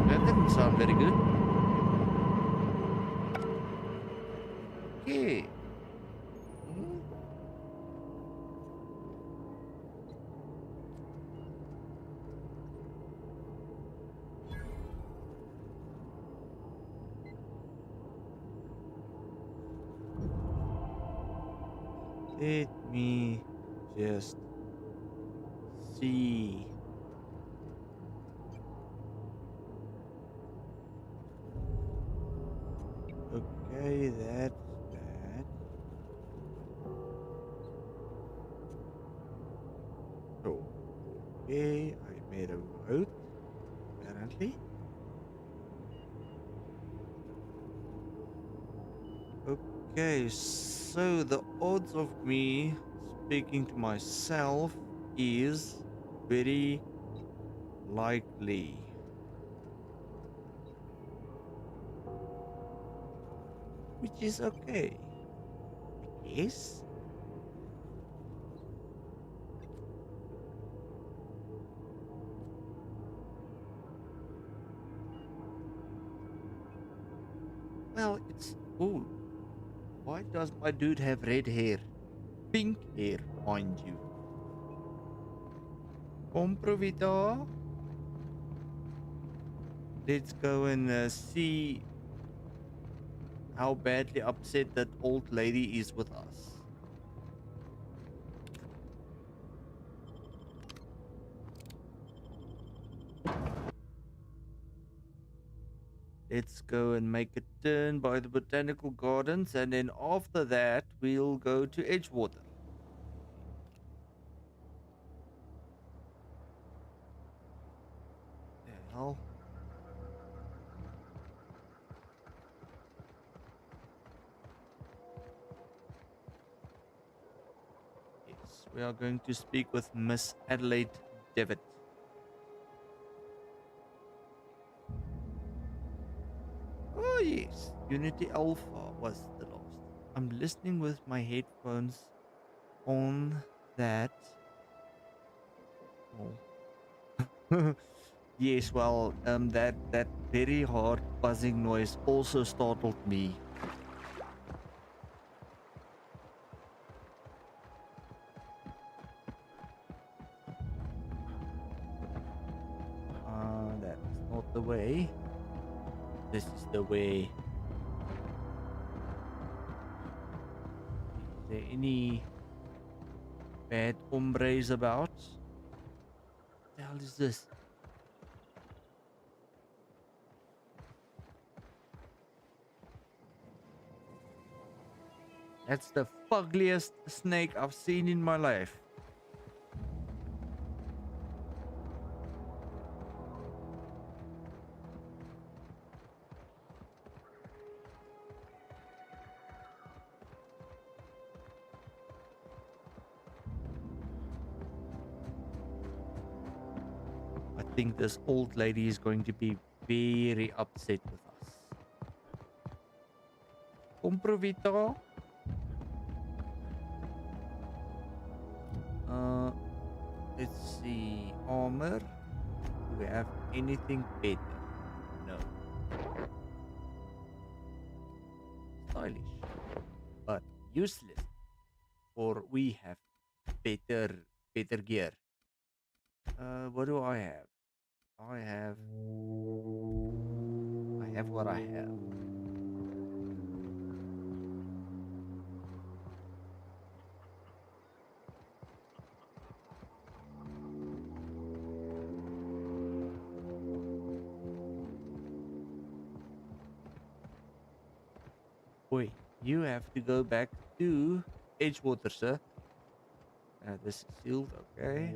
That didn't sound very good. Okay. Let me just see. Okay, that's that. Okay, I made a vote, apparently. Okay, so the odds of me speaking to myself is very likely. Which is okay, I guess. Well, it's cool. Why does my dude have red hair? Pink hair, mind you. Comprovita. Let's go and see how badly upset that old lady is with us. Let's go and make a turn by the botanical gardens, and then after that we'll go to Edgewater. The hell? Yes, we are going to speak with Miss Adelaide Devitt. Oh yes, Unity Alpha was the last. I'm listening with my headphones on that. Oh. Yes, well, that very hard buzzing noise also startled me. That's not the way. This is the way. Is there any bad hombres about? What the hell is this? That's the fuggliest snake I've seen in my life. I think this old lady is going to be very upset with us. Comprovito. Let's see. Armor. Do we have anything better? No. Stylish. But useless. Or we have better gear. What do I have? I have what I have. Wait, you have to go back to Edgewater, sir. This is sealed, okay.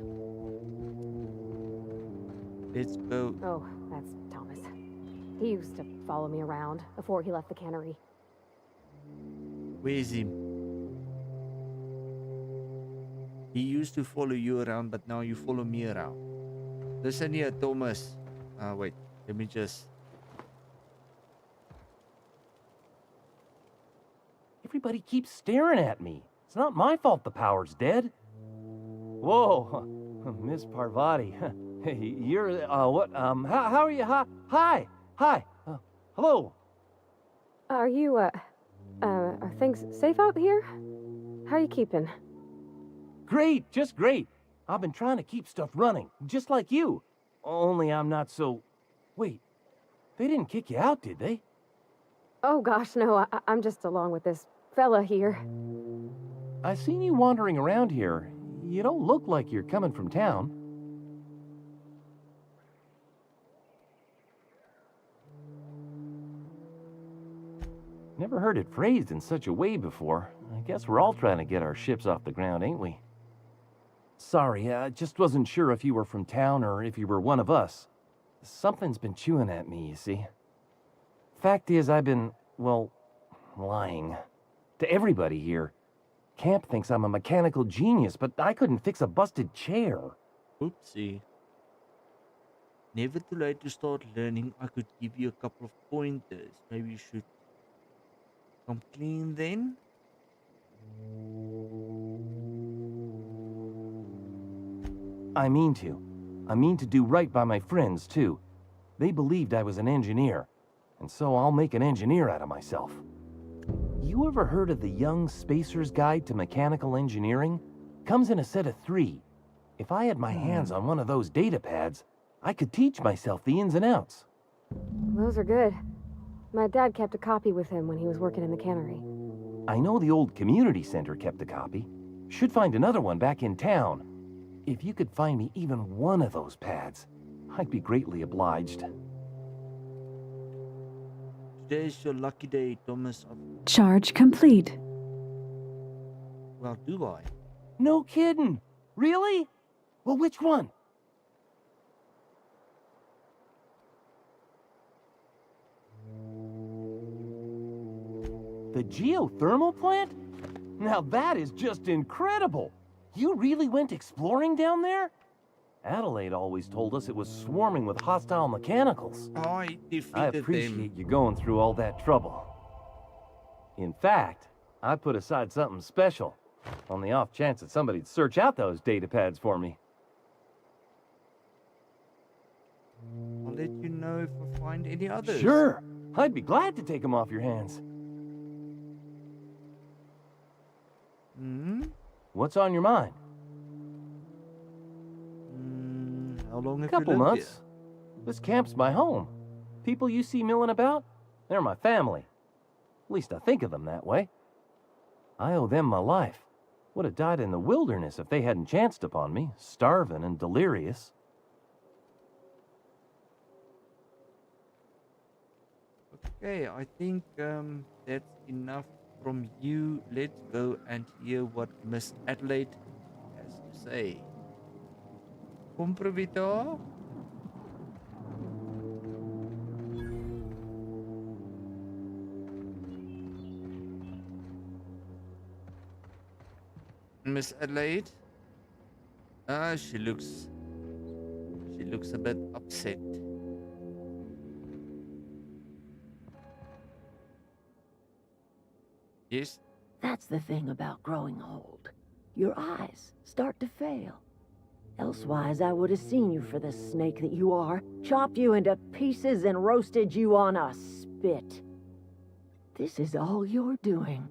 Let's go. Oh, that's Thomas. He used to follow me around before he left the cannery. Where is him? He used to follow you around, but now you follow me around. Listen here, Thomas. Wait, let me just... Everybody keeps staring at me. It's not my fault the power's dead. Whoa, Miss Parvati. Hey, you're, what, how are you? Hi. Hello. Are you, are things safe out here? How are you keeping? Great, just great. I've been trying to keep stuff running, just like you. Only I'm not so... Wait, they didn't kick you out, did they? Oh gosh, no, I'm just along with this fella here. I seen you wandering around here. You don't look like you're coming from town. Never heard it phrased in such a way before. I guess we're all trying to get our ships off the ground, ain't we? Sorry, I just wasn't sure if you were from town or if you were one of us. Something's been chewing at me, you see. Fact is, I've been, well, lying. To everybody here. Camp thinks I'm a mechanical genius, but I couldn't fix a busted chair. Oopsie. Never too late to start learning. I could give you a couple of pointers. Maybe you should come clean then? I mean to. I mean to do right by my friends, too. They believed I was an engineer, and so I'll make an engineer out of myself. You ever heard of the Young Spacer's Guide to Mechanical Engineering? Comes in a set of 3. If I had my hands on one of those data pads, I could teach myself the ins and outs. Those are good. My dad kept a copy with him when he was working in the cannery. I know the old community center kept a copy. Should find another one back in town. If you could find me even one of those pads, I'd be greatly obliged. Today's your lucky day, Thomas. Charge complete. Well, do I? No kidding. Really? Well, which one? The geothermal plant? Now that is just incredible. You really went exploring down there? Adelaide always told us it was swarming with hostile mechanicals. I defeated I them. appreciate you going through all that trouble. In fact, I put aside something special, on the off chance that somebody'd search out those data pads for me. I'll let you know if I find any others. Sure, I'd be glad to take them off your hands. Hmm? What's on your mind? How long have Couple you lived months. This camp's my home. People you see milling about, they're my family. At least I think of them that way. I owe them my life. Would have died in the wilderness if they hadn't chanced upon me, starving and delirious. here? Okay, I think that's enough from you. Let's go and hear what Miss Adelaide has to say. Kom, Provita. Miss Adelaide? Ah, she looks a bit upset. Yes? That's the thing about growing old. Your eyes start to fail. Elsewise, I would have seen you for the snake that you are, chopped you into pieces and roasted you on a spit. This is all you're doing.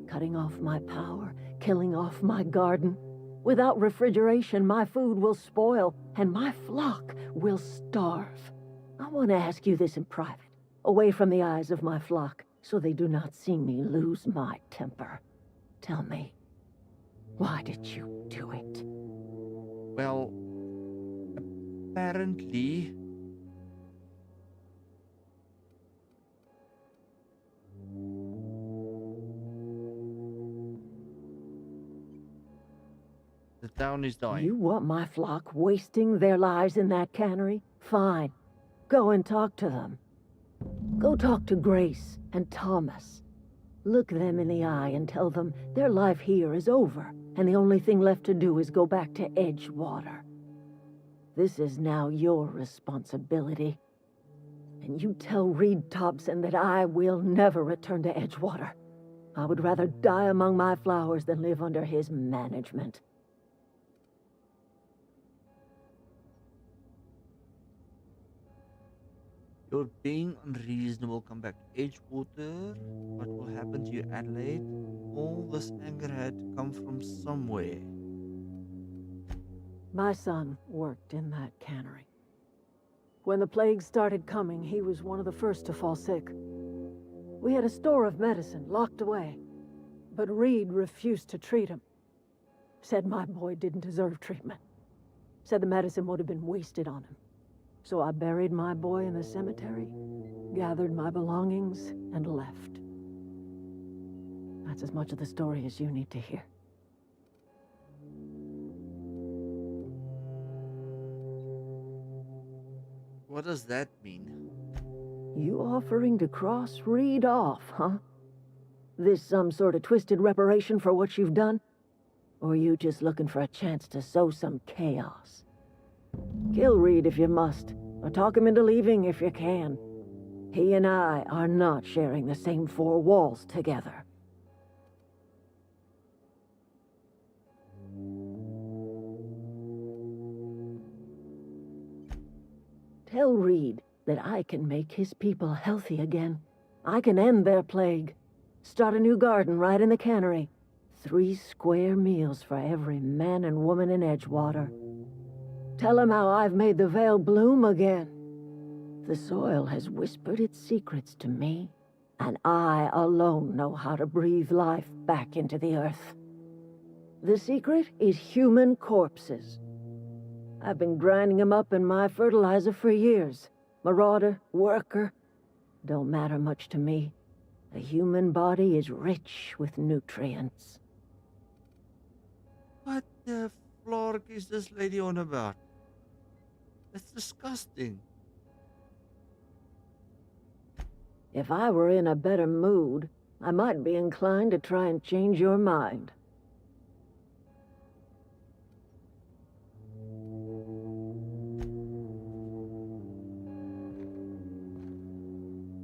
Cutting off my power, killing off my garden. Without refrigeration, my food will spoil, and my flock will starve. I want to ask you this in private, away from the eyes of my flock, so they do not see me lose my temper. Tell me, why did you do it? Well, apparently, the town is dying. You want my flock wasting their lives in that cannery? Fine. Go and talk to them. Go talk to Grace and Thomas. Look them in the eye and tell them their life here is over, and the only thing left to do is go back to Edgewater. This is now your responsibility. And you tell Reed Thompson that I will never return to Edgewater. I would rather die among my flowers than live under his management. You're being unreasonable. Come back to Edgewater. What will happen to you, Adelaide? All this anger had to come from somewhere. My son worked in that cannery. When the plague started coming, he was one of the first to fall sick. We had a store of medicine locked away, but Reed refused to treat him. Said my boy didn't deserve treatment. Said the medicine would have been wasted on him. So I buried my boy in the cemetery, gathered my belongings, and left. That's as much of the story as you need to hear. What does that mean? You offering to cross Reed off, huh? This some sort of twisted reparation for what you've done? Or you just looking for a chance to sow some chaos? Kill Reed if you must, or talk him into leaving if you can. He and I are not sharing the same four walls together. Tell Reed that I can make his people healthy again. I can end their plague. Start a new garden right in the cannery. 3 square meals for every man and woman in Edgewater. Tell him how I've made the Vale bloom again. The soil has whispered its secrets to me, and I alone know how to breathe life back into the earth. The secret is human corpses. I've been grinding them up in my fertilizer for years. Marauder, worker, don't matter much to me. The human body is rich with nutrients. What the flark is this lady on about? That's disgusting. If I were in a better mood, I might be inclined to try and change your mind.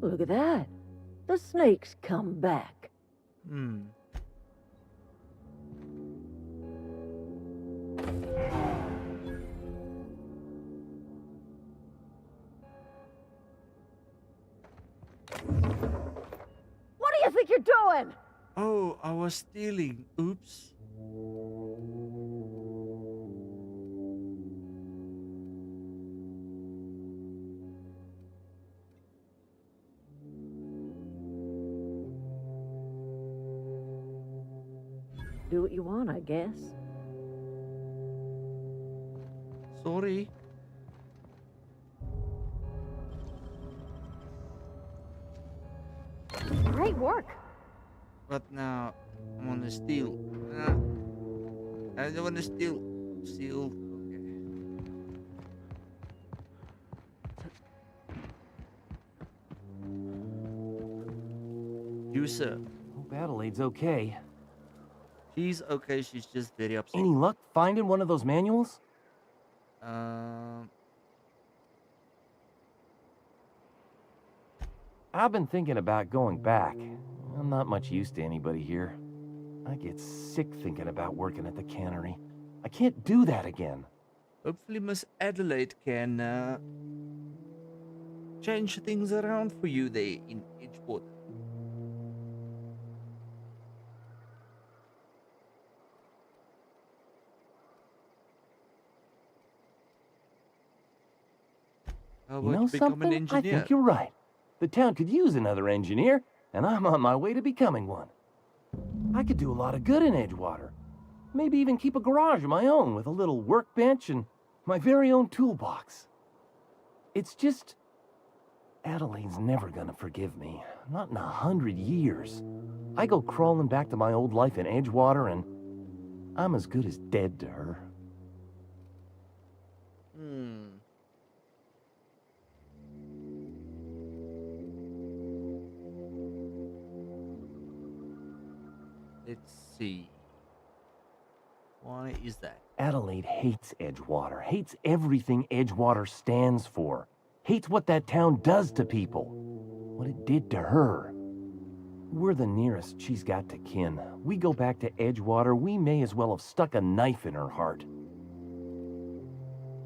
Look at that. The snake's come back. What do you think you're doing? Oh, I was stealing. Oops. Do what you want, I guess. Sorry. Great work. But now I'm on the steel. I don't want to steal. Steel. Okay. User. Hope Adelaide's okay. She's okay. She's just very upset. Any luck finding one of those manuals? Um. I've been thinking about going back. I'm not much use to anybody here. I get sick thinking about working at the cannery. I can't do that again. Hopefully, Miss Adelaide can change things around for you there in Edgewater. How You about know become an something? I engineer? think you're right. The town could use another engineer, and I'm on my way to becoming one. I could do a lot of good in Edgewater. Maybe even keep a garage of my own with a little workbench and my very own toolbox. It's just... Adelaide's never gonna forgive me. Not in 100 years. I go crawling back to my old life in Edgewater, and I'm as good as dead to her. Let's see. Why is that? Adelaide hates Edgewater, hates everything Edgewater stands for, hates what that town does to people, what it did to her. We're the nearest she's got to kin. We go back to Edgewater, we may as well have stuck a knife in her heart.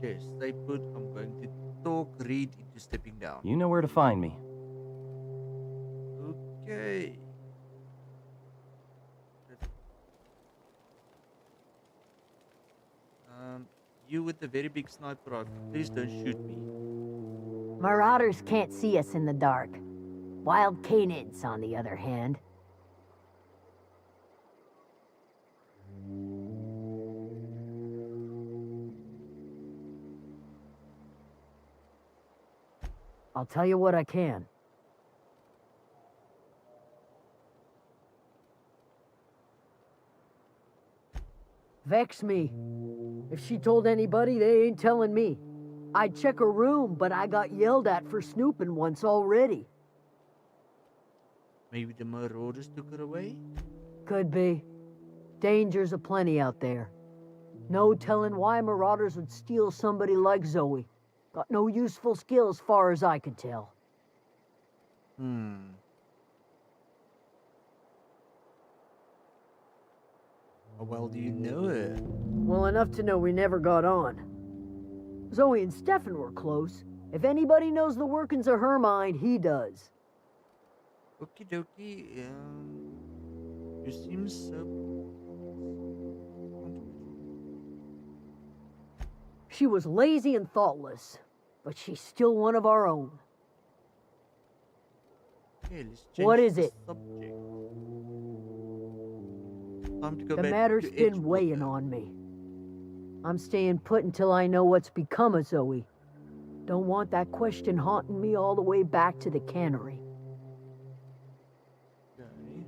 Yes, they put I'm going to talk Reed into stepping down. You know where to find me. Okay. You with the very big sniper rifle, please don't shoot me. Marauders can't see us in the dark. Wild canids, on the other hand. I'll tell you what I can. Vex me. If she told anybody, they ain't telling me. I'd check her room, but I got yelled at for snooping once already. Maybe the marauders took her away? Could be. Dangers aplenty out there. No telling why marauders would steal somebody like Zoe. Got no useful skill as far as I could tell. How well do you know her? Well enough to know we never got on. Zoe and Stefan were close. If anybody knows the workings of her mind, he does. Okie dokie, you seem so... She was lazy and thoughtless, but she's still one of our own. Okay, let's change What is the it? subject. Time to go The back matter's to been weighing Edgewater. on me. I'm staying put until I know what's become of Zoe. Don't want that question haunting me all the way back to the cannery. Okay.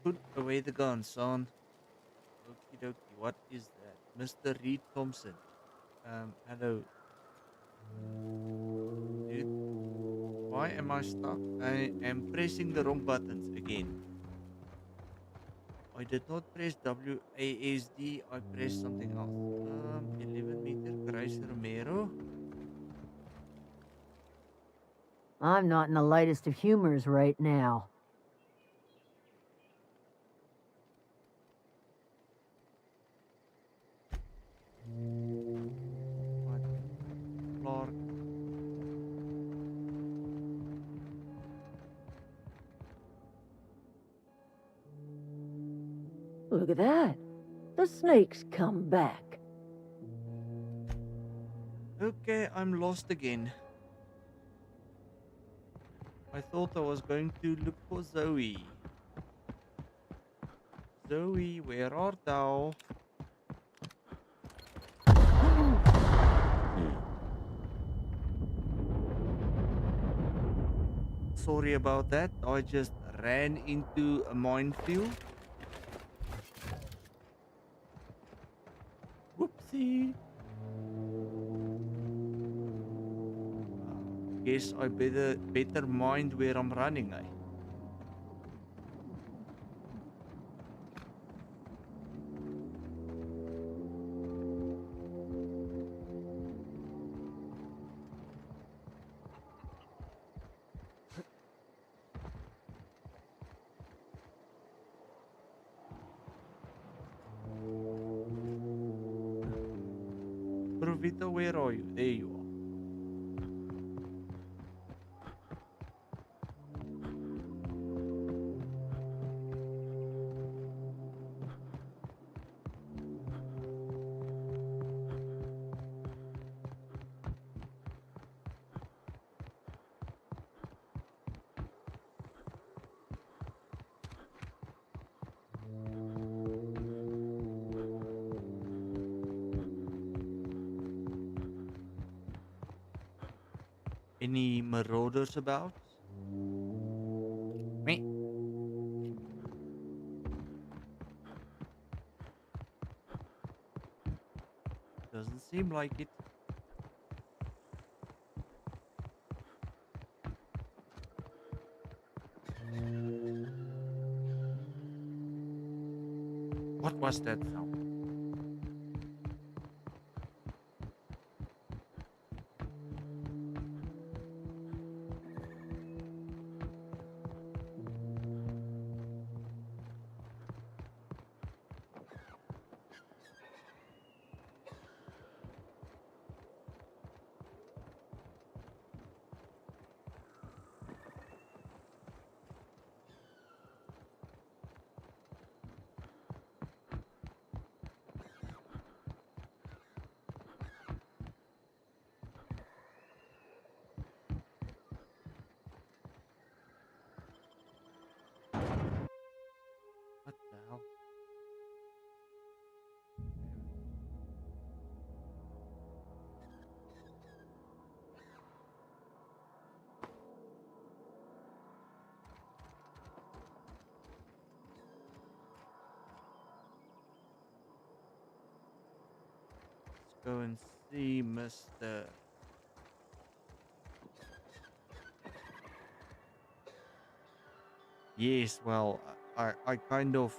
Put away the gun, son. Okie dokie, what is that? Mr. Reed Thompson. Hello. Dude, why am I stuck? I am pressing the wrong buttons again. I did not press WASD, I pressed something else. 11 meter, Grace Romero. I'm not in the lightest of humors right now. What? Clark. Look at that. The snake's come back. Okay, I'm lost again. I thought I was going to look for Zoe. Zoe, where art thou? sorry about that. I just ran into a minefield. Whoopsie. Guess I better mind where I'm running, eh? Provita, where are you? There you are. Any marauders about? Meh. Doesn't seem like it. What was that sound? What the hell? Let's go and see Mr. Yes, well, I kind of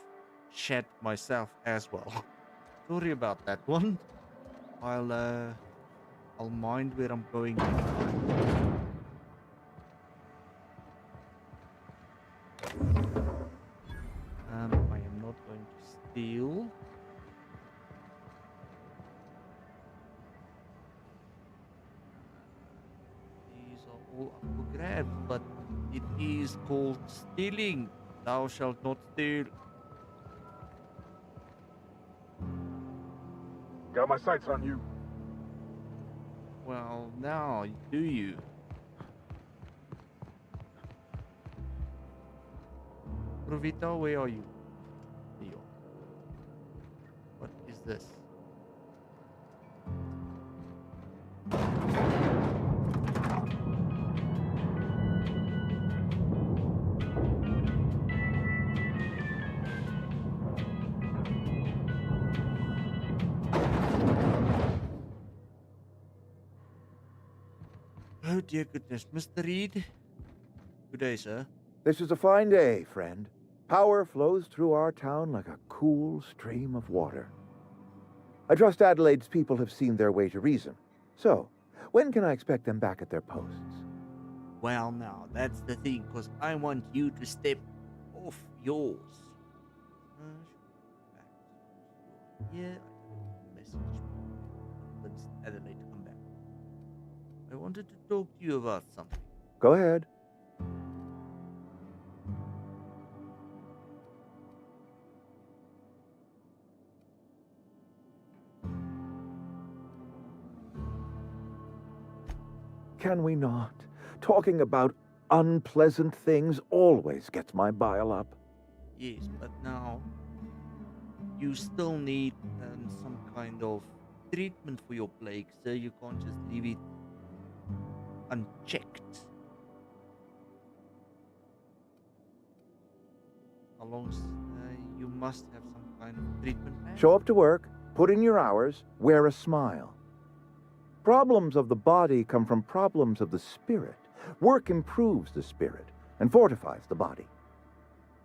shat myself as well. Sorry about that one. I'll mind where I'm going next time. I am not going to steal. These are all up for grabs, but it is called stealing. Thou shalt not steal. Got my sights on you. Well, now, do you? Provita, where are you? There you are. What is this? Oh dear goodness, Mr. Reed. Good day, sir. This is a fine day, friend. Power flows through our town like a cool stream of water. I trust Adelaide's people have seen their way to reason. So, when can I expect them back at their posts? Well, now, that's the thing, because I want you to step off yours. Yeah, message. Let's Adelaide come back. I wanted to talk to you about something. Go ahead. Can we not? Talking about unpleasant things always gets my bile up. Yes, but now you still need some kind of treatment for your plague, so you can't just leave it unchecked. How long? You must have some kind of treatment plan. Show up to work, put in your hours, wear a smile. Problems of the body come from problems of the spirit. Work improves the spirit and fortifies the body.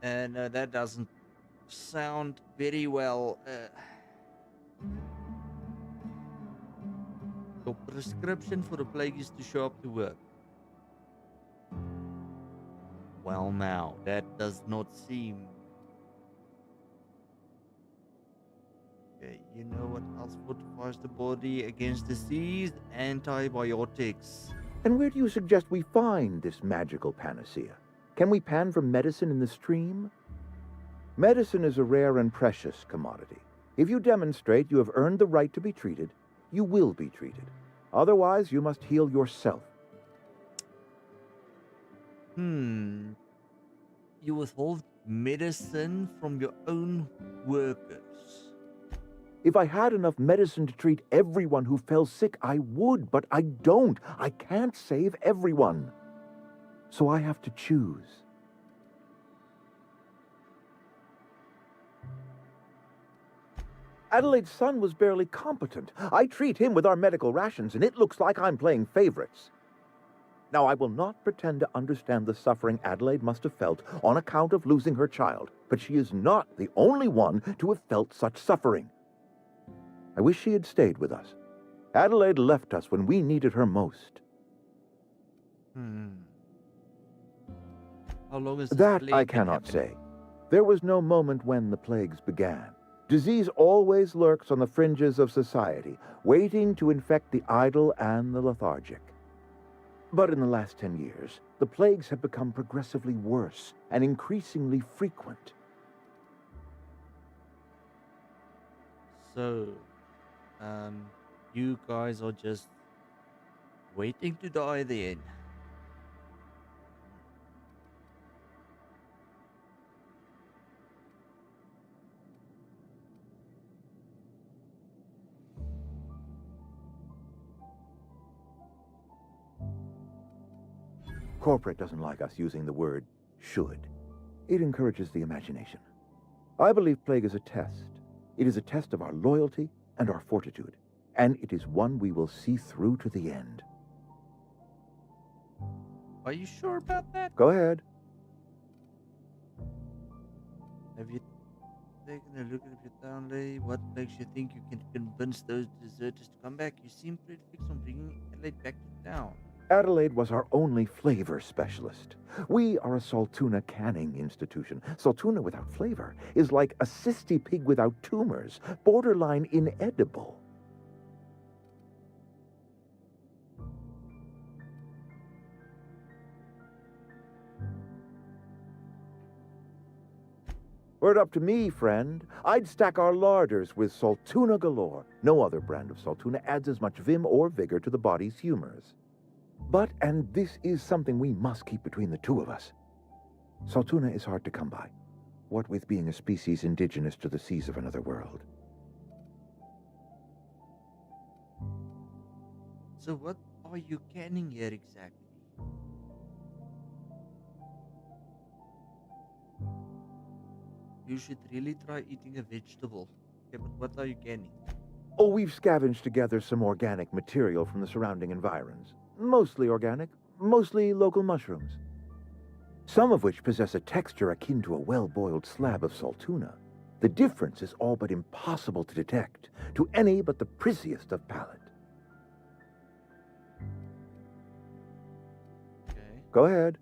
And that doesn't sound very well. Your prescription for the plague is to show up to work. Well, now, that does not seem. Okay, you know what else fortifies the body against disease? Antibiotics. And where do you suggest we find this magical panacea? Can we pan for medicine in the stream? Medicine is a rare and precious commodity. If you demonstrate you have earned the right to be treated, you will be treated. Otherwise, you must heal yourself. You withhold medicine from your own workers. If I had enough medicine to treat everyone who fell sick, I would, but I don't. I can't save everyone. So I have to choose. Adelaide's son was barely competent. I treat him with our medical rations, and it looks like I'm playing favorites. Now, I will not pretend to understand the suffering Adelaide must have felt on account of losing her child, but she is not the only one to have felt such suffering. I wish she had stayed with us. Adelaide left us when we needed her most. How long is this That plague I been cannot happening? say. There was no moment when the plagues began. Disease always lurks on the fringes of society, waiting to infect the idle and the lethargic. But in the last 10 years, the plagues have become progressively worse and increasingly frequent. So, you guys are just waiting to die then. Corporate doesn't like us using the word should. It encourages the imagination. I believe plague is a test. It is a test of our loyalty and our fortitude, and it is one we will see through to the end. Are you sure about that? Go ahead. Have you taken a look at your town, Lay? What makes you think you can convince those deserters to come back? You seem pretty fixed on bringing Adelaide back to town. Adelaide was our only flavor specialist. We are a Saltuna canning institution. Saltuna without flavor is like a cysty pig without tumors, borderline inedible. Were it up to me, friend, I'd stack our larders with Saltuna galore. No other brand of Saltuna adds as much vim or vigor to the body's humors. But, and this is something we must keep between the two of us, Saltuna is hard to come by, what with being a species indigenous to the seas of another world. So what are you canning here exactly? You should really try eating a vegetable. Okay, but what are you canning? Oh, we've scavenged together some organic material from the surrounding environs. Mostly organic, mostly local mushrooms. Some of which possess a texture akin to a well-boiled slab of Saltuna. The difference is all but impossible to detect to any but the prissiest of palate. Okay. Go ahead.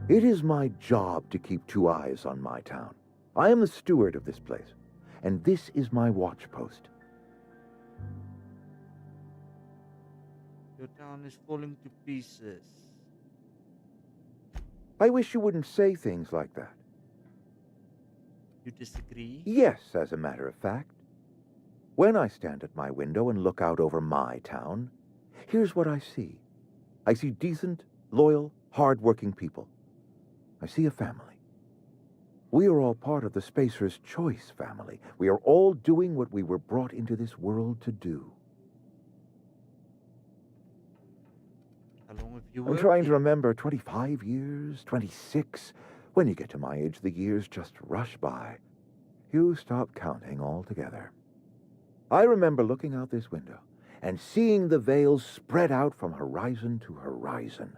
It is my job to keep two eyes on my town. I am the steward of this place, and this is my watch post. Your town is falling to pieces. I wish you wouldn't say things like that. You disagree? Yes, as a matter of fact. When I stand at my window and look out over my town, here's what I see. I see decent, loyal, hard-working people. I see a family. We are all part of the Spacer's Choice family. We are all doing what we were brought into this world to do. How long have you I'm work trying to there. remember 25 years, 26. When you get to my age, the years just rush by. You stop counting altogether. I remember looking out this window and seeing the Vale spread out from horizon to horizon.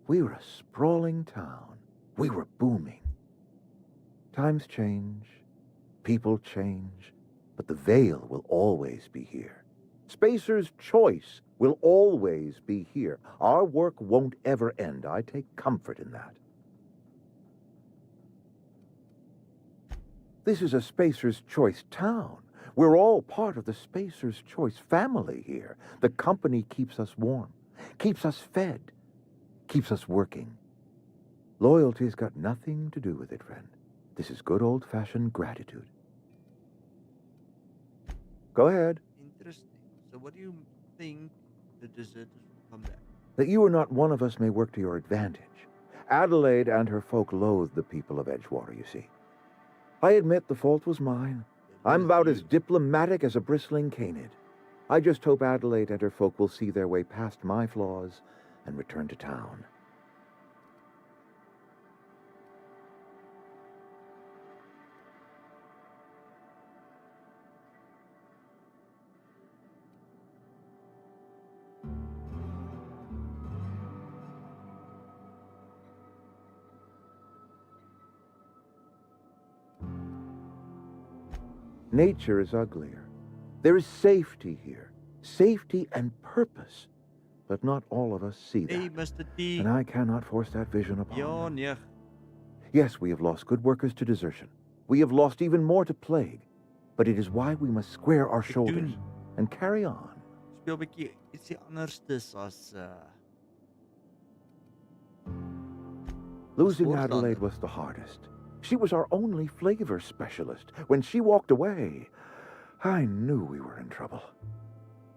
We were a sprawling town. We were booming. Times change, people change, but the Vale will always be here. Spacer's Choice will always be here. Our work won't ever end. I take comfort in that. This is a Spacer's Choice town. We're all part of the Spacer's Choice family here. The company keeps us warm, keeps us fed, keeps us working. Loyalty's got nothing to do with it, friend. This is good old-fashioned gratitude. Go ahead. Interesting. So what do you think the deserters will come back? That you are not one of us may work to your advantage. Adelaide and her folk loathe the people of Edgewater, you see. I admit the fault was mine. I'm about as diplomatic as a bristling canid. I just hope Adelaide and her folk will see their way past my flaws and return to town. Nature is uglier. There is safety here. Safety and purpose. But not all of us see that. Hey, Mr. T. And I cannot force that vision upon Ja, them. nee. Yes, we have lost good workers to desertion. We have lost even more to plague. But it is why we must square our shoulders and carry on. Speel 'n bietjie ietsie anderstes as Losing Sportslander. Adelaide was the hardest. She was our only flavor specialist. When she walked away, I knew we were in trouble.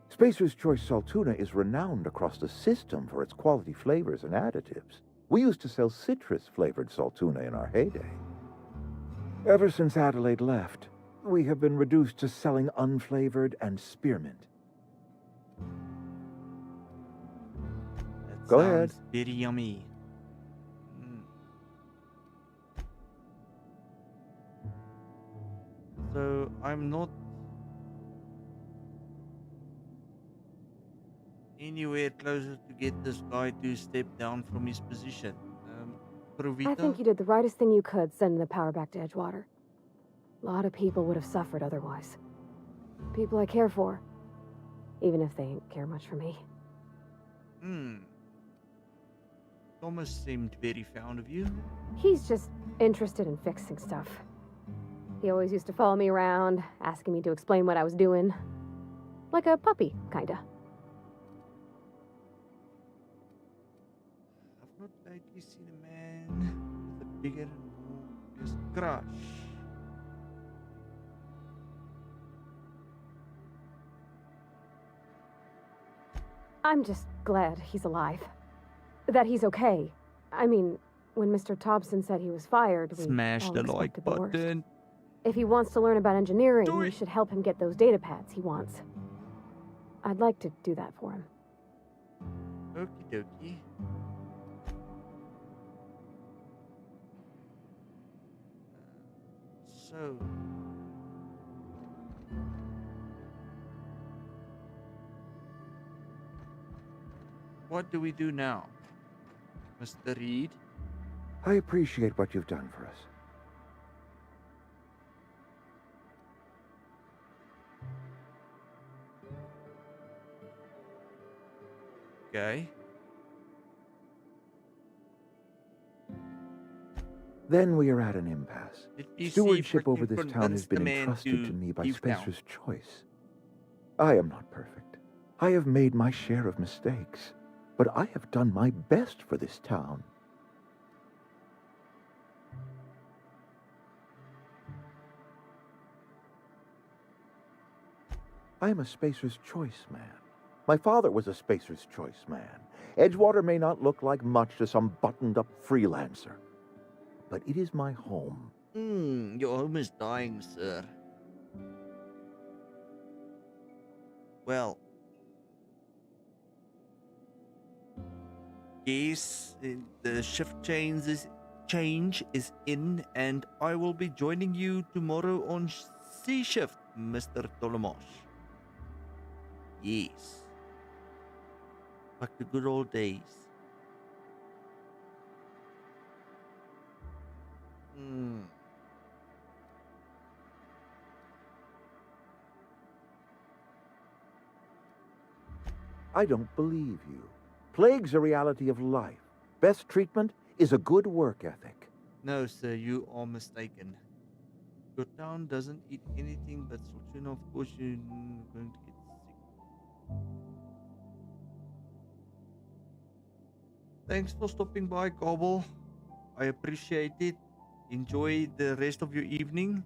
Spacer's Choice Saltuna is renowned across the system for its quality flavors and additives. We used to sell citrus-flavored Saltuna in our heyday. Ever since Adelaide left, we have been reduced to selling unflavored and spearmint. That Go sounds ahead. very yummy. So I'm not anywhere closer to get this guy to step down from his position. Provita? I think you did the rightest thing you could sending the power back to Edgewater. A lot of people would have suffered otherwise. People I care for. Even if they ain't care much for me. Thomas seemed very fond of you. He's just interested in fixing stuff. He always used to follow me around, asking me to explain what I was doing. Like a puppy, kinda. I've not lately seen a man with a bigger and more obvious crush. I'm just glad he's alive. That he's okay. I mean, when Mr. Thompson said he was fired, we Smash all the like expected the worst. button. If he wants to learn about engineering, Do we it. should help him get those data pads he wants. I'd like to do that for him. Okie dokie. So. What do we do now, Mr. Reed? I appreciate what you've done for us. Okay. Then we are at an impasse. Let me see if I Stewardship can over this town convince has the been man entrusted to me by leave town. Spacer's Choice. I am not perfect. I have made my share of mistakes, but I have done my best for this town. I am a Spacer's Choice man. My father was a Spacer's Choice man. Edgewater may not look like much to some buttoned-up freelancer, but it is my home. Your home is dying, sir. Well. Yes, the change is in, and I will be joining you tomorrow on C shift, Mr. Tolomosh. Yes. Like the good old days. Hmm. I don't believe you. Plague's a reality of life. Best treatment is a good work ethic. No, sir, you are mistaken. Your town doesn't eat anything but Saltuna. Of course, you're going to get sick. Thanks for stopping by, Gobble. I appreciate it. Enjoy the rest of your evening.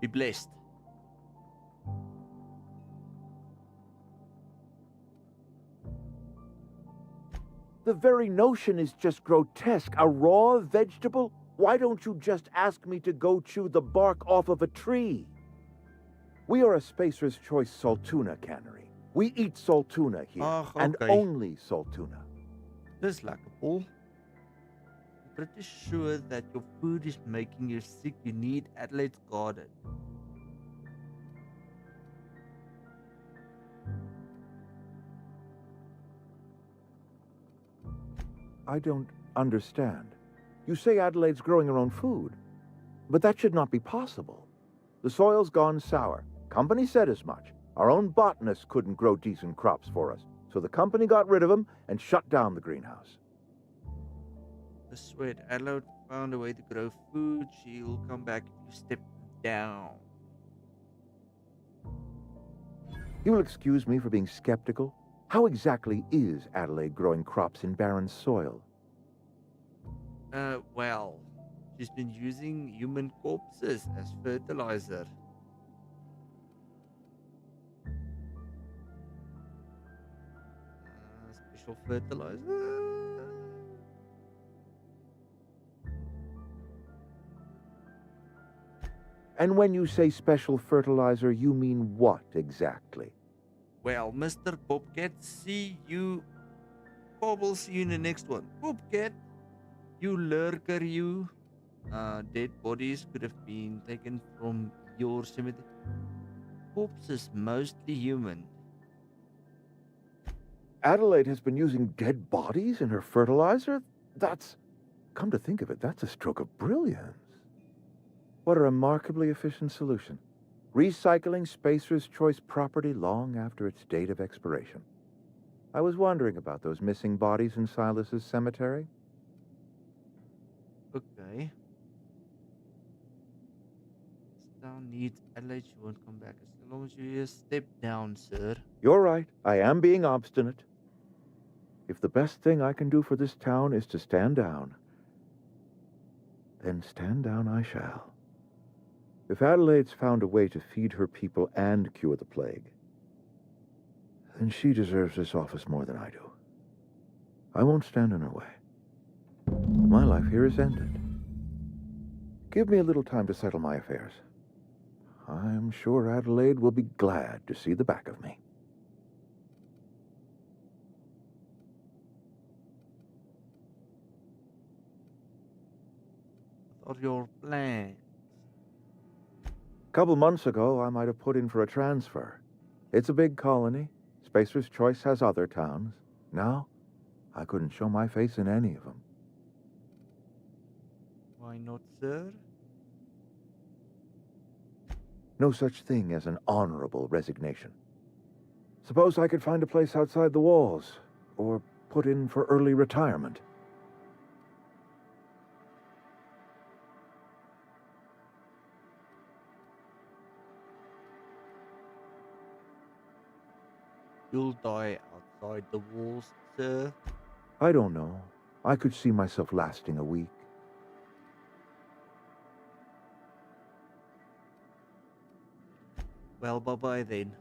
Be blessed. The very notion is just grotesque. A raw vegetable? Why don't you just ask me to go chew the bark off of a tree? We are a Spacer's Choice Saltuna cannery. We eat saltuna here, and only saltuna. Dis lekker, Paul. I'm pretty sure that your food is making you sick. You need Adelaide's garden. I don't understand. You say Adelaide's growing her own food, but that should not be possible. The soil's gone sour. Company said as much. Our own botanist couldn't grow decent crops for us, so the company got rid of him and shut down the greenhouse. I swear, Adelaide found a way to grow food. She'll come back if you step down. You will excuse me for being skeptical. How exactly is Adelaide growing crops in barren soil? Well, she's been using human corpses as fertilizer. Special fertilizer? And when you say special fertilizer, you mean what exactly? Well, Mr. Bobcat, see you. Bob, see you in the next one. Bobcat, you lurker, you. Dead bodies could have been taken from your cemetery. Corpses, mostly human. Adelaide has been using dead bodies in her fertilizer? That's, come to think of it, that's a stroke of brilliance. What a remarkably efficient solution. Recycling Spacer's Choice property long after its date of expiration. I was wondering about those missing bodies in Silas's cemetery. Okay. This town needs Adelaide. She won't come back as long as you just step down, sir. You're right. I am being obstinate. If the best thing I can do for this town is to stand down, then stand down I shall. If Adelaide's found a way to feed her people and cure the plague, then she deserves this office more than I do. I won't stand in her way. My life here is ended. Give me a little time to settle my affairs. I'm sure Adelaide will be glad to see the back of me. What are your plans? A couple months ago, I might have put in for a transfer. It's a big colony. Spacer's Choice has other towns. Now, I couldn't show my face in any of them. Why not, sir? No such thing as an honorable resignation. Suppose I could find a place outside the walls, or put in for early retirement. You'll die outside the walls, sir. I don't know. I could see myself lasting a week. Well, bye-bye then.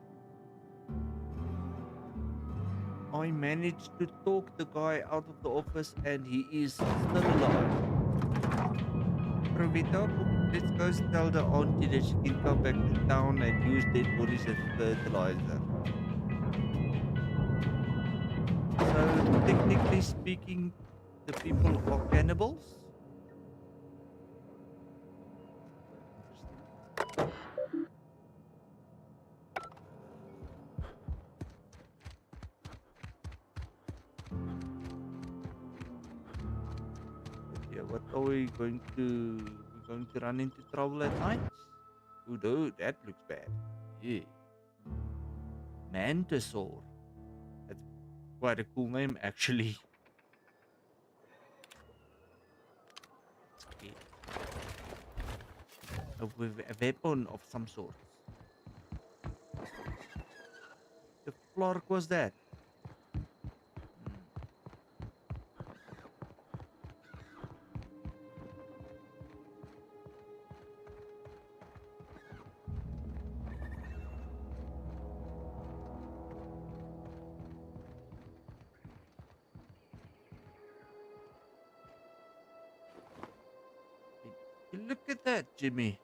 I managed to talk the guy out of the office and he is still alive. Provita, let's go tell the auntie that she can come back to town and use dead bodies as fertilizer. technically speaking, the people are cannibals? Yeah, what are we going to? We're going to run into trouble at night? Ooh, dude, that looks bad. Yeah. Mantisaur. That's quite a cool name, actually. Okay. A weapon of some sort. The flark was that? Look at that, Jimmy.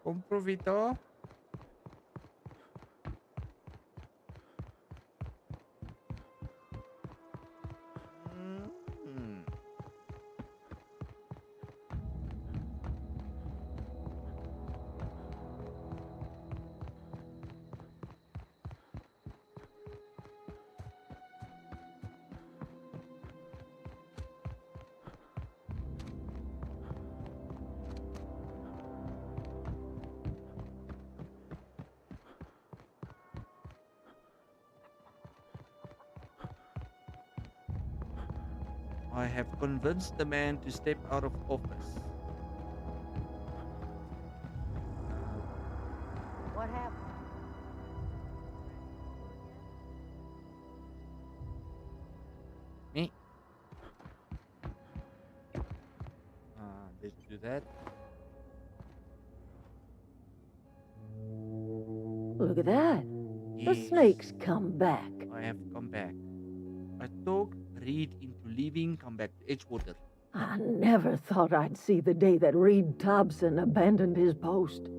Comprovito. Mm. I have convinced the man to step out of office. What happened? Me. Let's do that. Look at that. The Yes. snake's come back. I have come back. I talked Reed into leaving, come back to Edgewater. I never thought I'd see the day that Reed Thompson abandoned his post.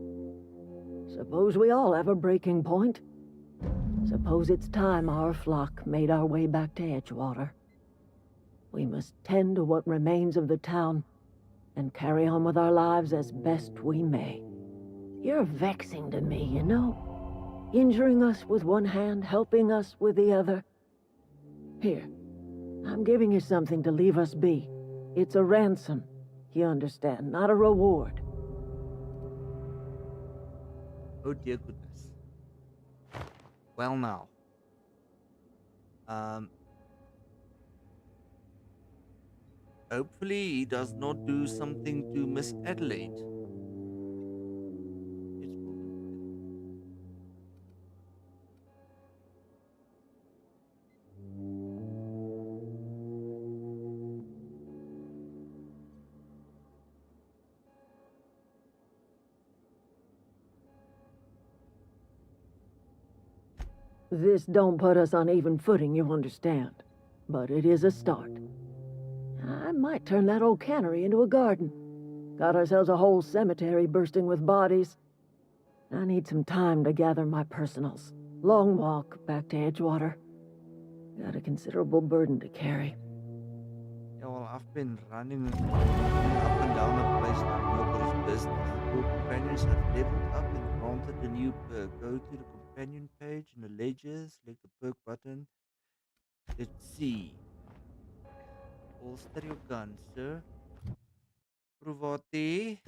Suppose we all have a breaking point. Suppose it's time our flock made our way back to Edgewater. We must tend to what remains of the town and carry on with our lives as best we may. You're vexing to me, you know. Injuring us with one hand, helping us with the other. Here, I'm giving you something to leave us be. It's a ransom, you understand, not a reward. Oh dear goodness. Well now. Hopefully he does not do something to Miss Adelaide. Let's put him together. This don't put us on even footing, you understand. But it is a start. I might turn that old cannery into a garden. Got ourselves a whole cemetery bursting with bodies. I need some time to gather my personals. Long walk back to Edgewater. Got a considerable burden to carry. Yeah, well, I've been running up and down a place like nobody's business. Your companions have leveled up and granted a new perk. Go to the companion page in the ledger, select the perk button. Let's see. Holster your gun, sir. Provati.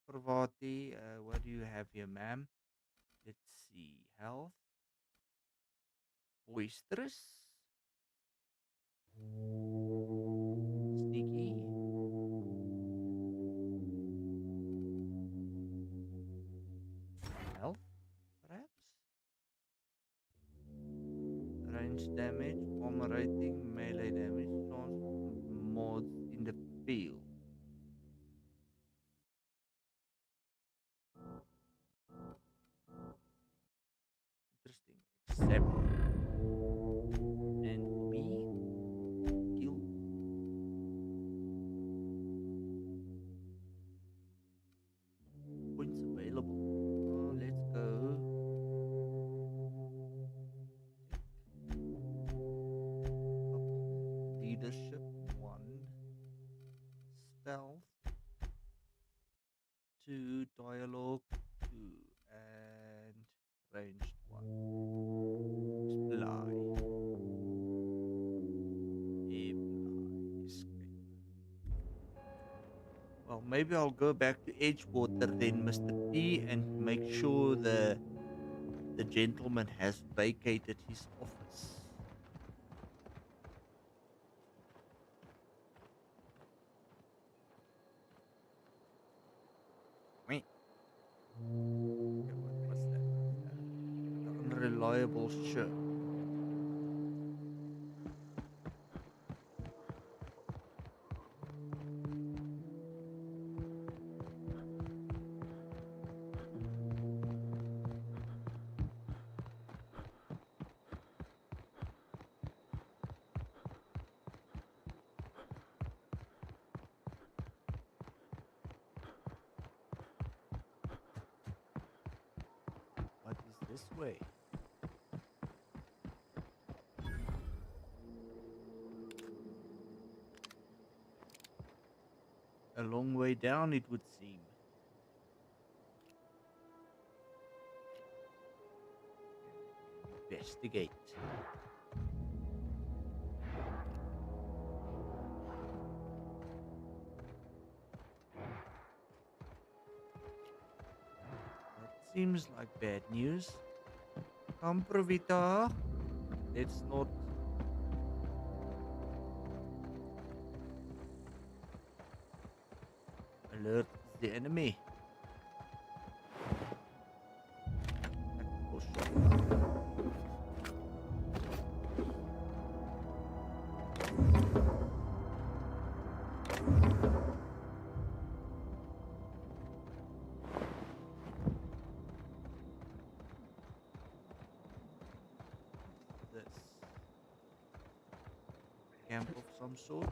Provati, what do you have here, ma'am? Let's see. Health. Boisterous. Sneaky. Health, perhaps? Range damage, armor rating, melee damage, chance accept. And for me, kill. Points available. Let's go. Couple. Leadership 1. Stealth 2. Dialogue 2. And ranged 1. Sply. Escape. Well, maybe I'll go back to Edgewater then, Mr. P, and make sure the gentleman has vacated his office. Wait. Okay, what's that? The unreliable shirt. What is this way? A long way down, it would seem. Investigate. That seems like bad news. Come, Provita. Let's not. Alert the enemy. Tactical shot. This camp of some sort.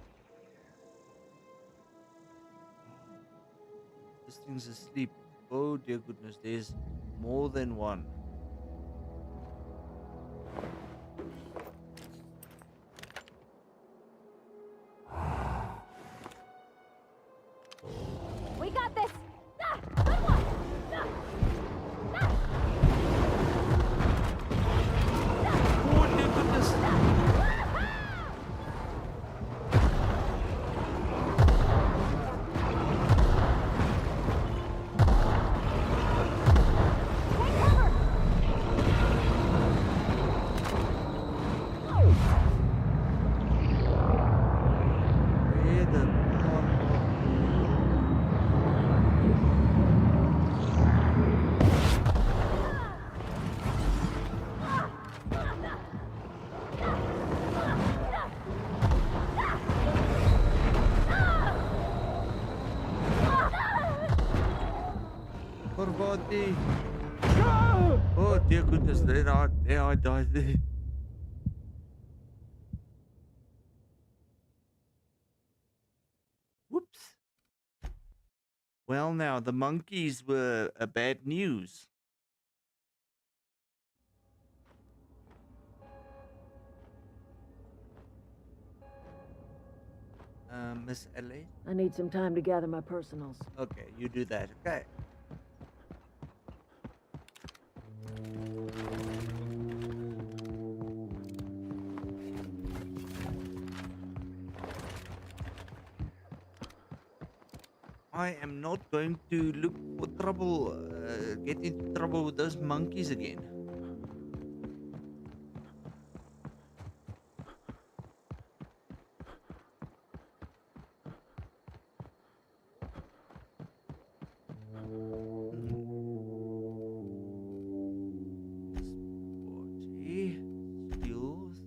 This thing's asleep. Oh dear goodness, there's more than one. We got this! Ah, good one! Oh dear goodness. Where the Parvati. Oh dear goodness, there I died there. Whoops. Well now, the monkeys were a bad news. Miss Ellie? I need some time to gather my personals. Okay, you do that, okay. I am not going to look for trouble, get into trouble with those monkeys again. Sporty skills.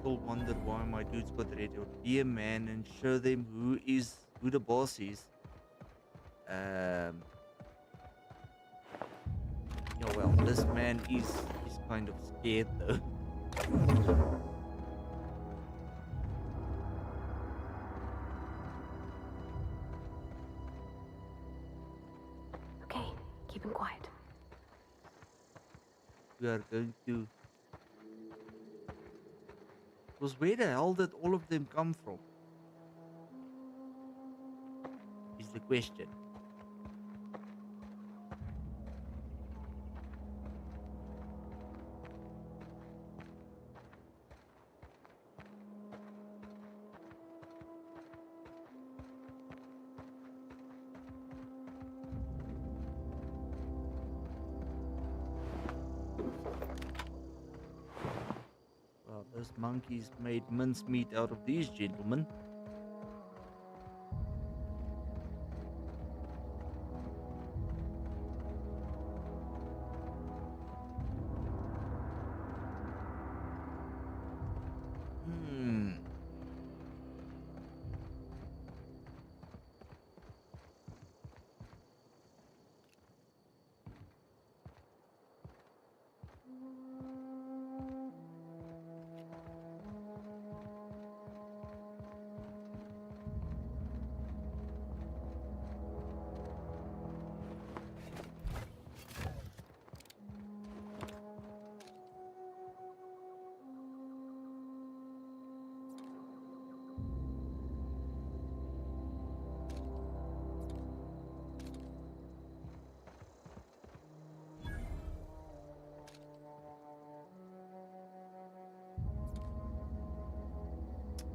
still wonder why my dudes got ready. Be a man and show them who the boss is. Yeah, well, this man is kind of scared though. Okay, keep him quiet. We are going to. Because where the hell did all of them come from? Is the question. Well, those monkeys made mincemeat out of these gentlemen.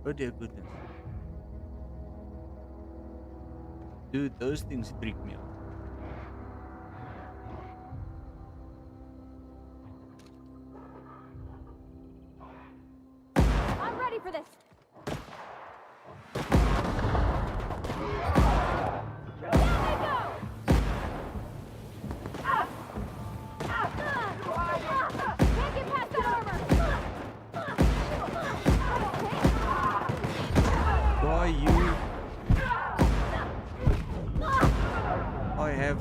Oh dear goodness. Dude, those things freak me out. I'm ready for this. Why you? I have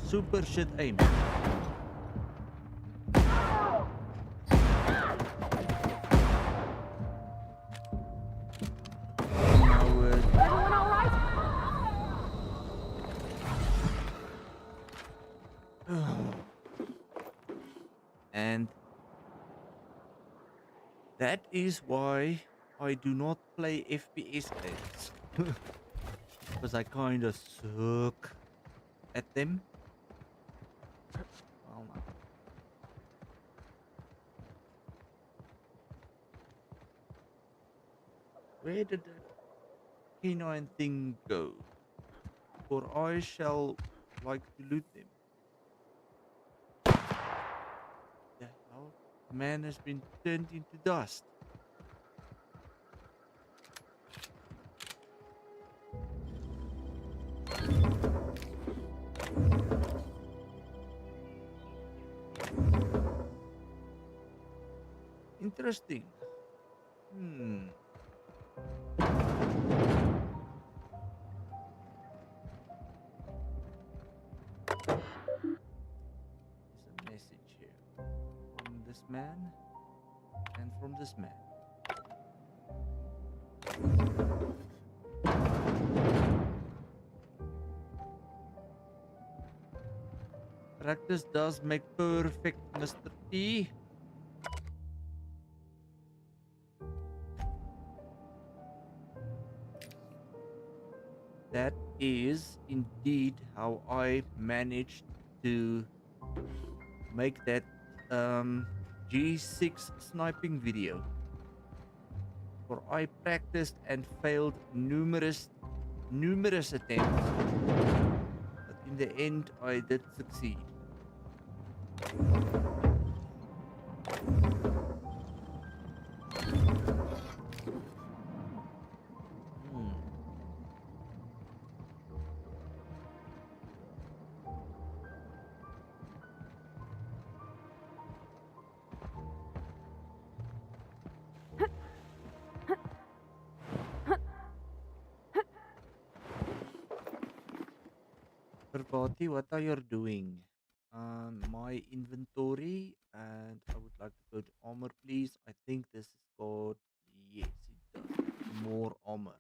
super shit aim. Everyone all right? And that is why I do not play FPS games. Because I kind of suck at them. Well, no. Where did the canine thing go? For I shall like to loot them. The hell? Man has been turned into dust. Interesting. There's a message here from this man and from this man. Practice does make perfect, Mr. T. That is indeed how I managed to make that G6 sniping video. For I practiced and failed numerous attempts, but in the end I did succeed. Party, what are you doing? My inventory, and I would like to go to armor, please. I think this has got, yes, it does. More armor.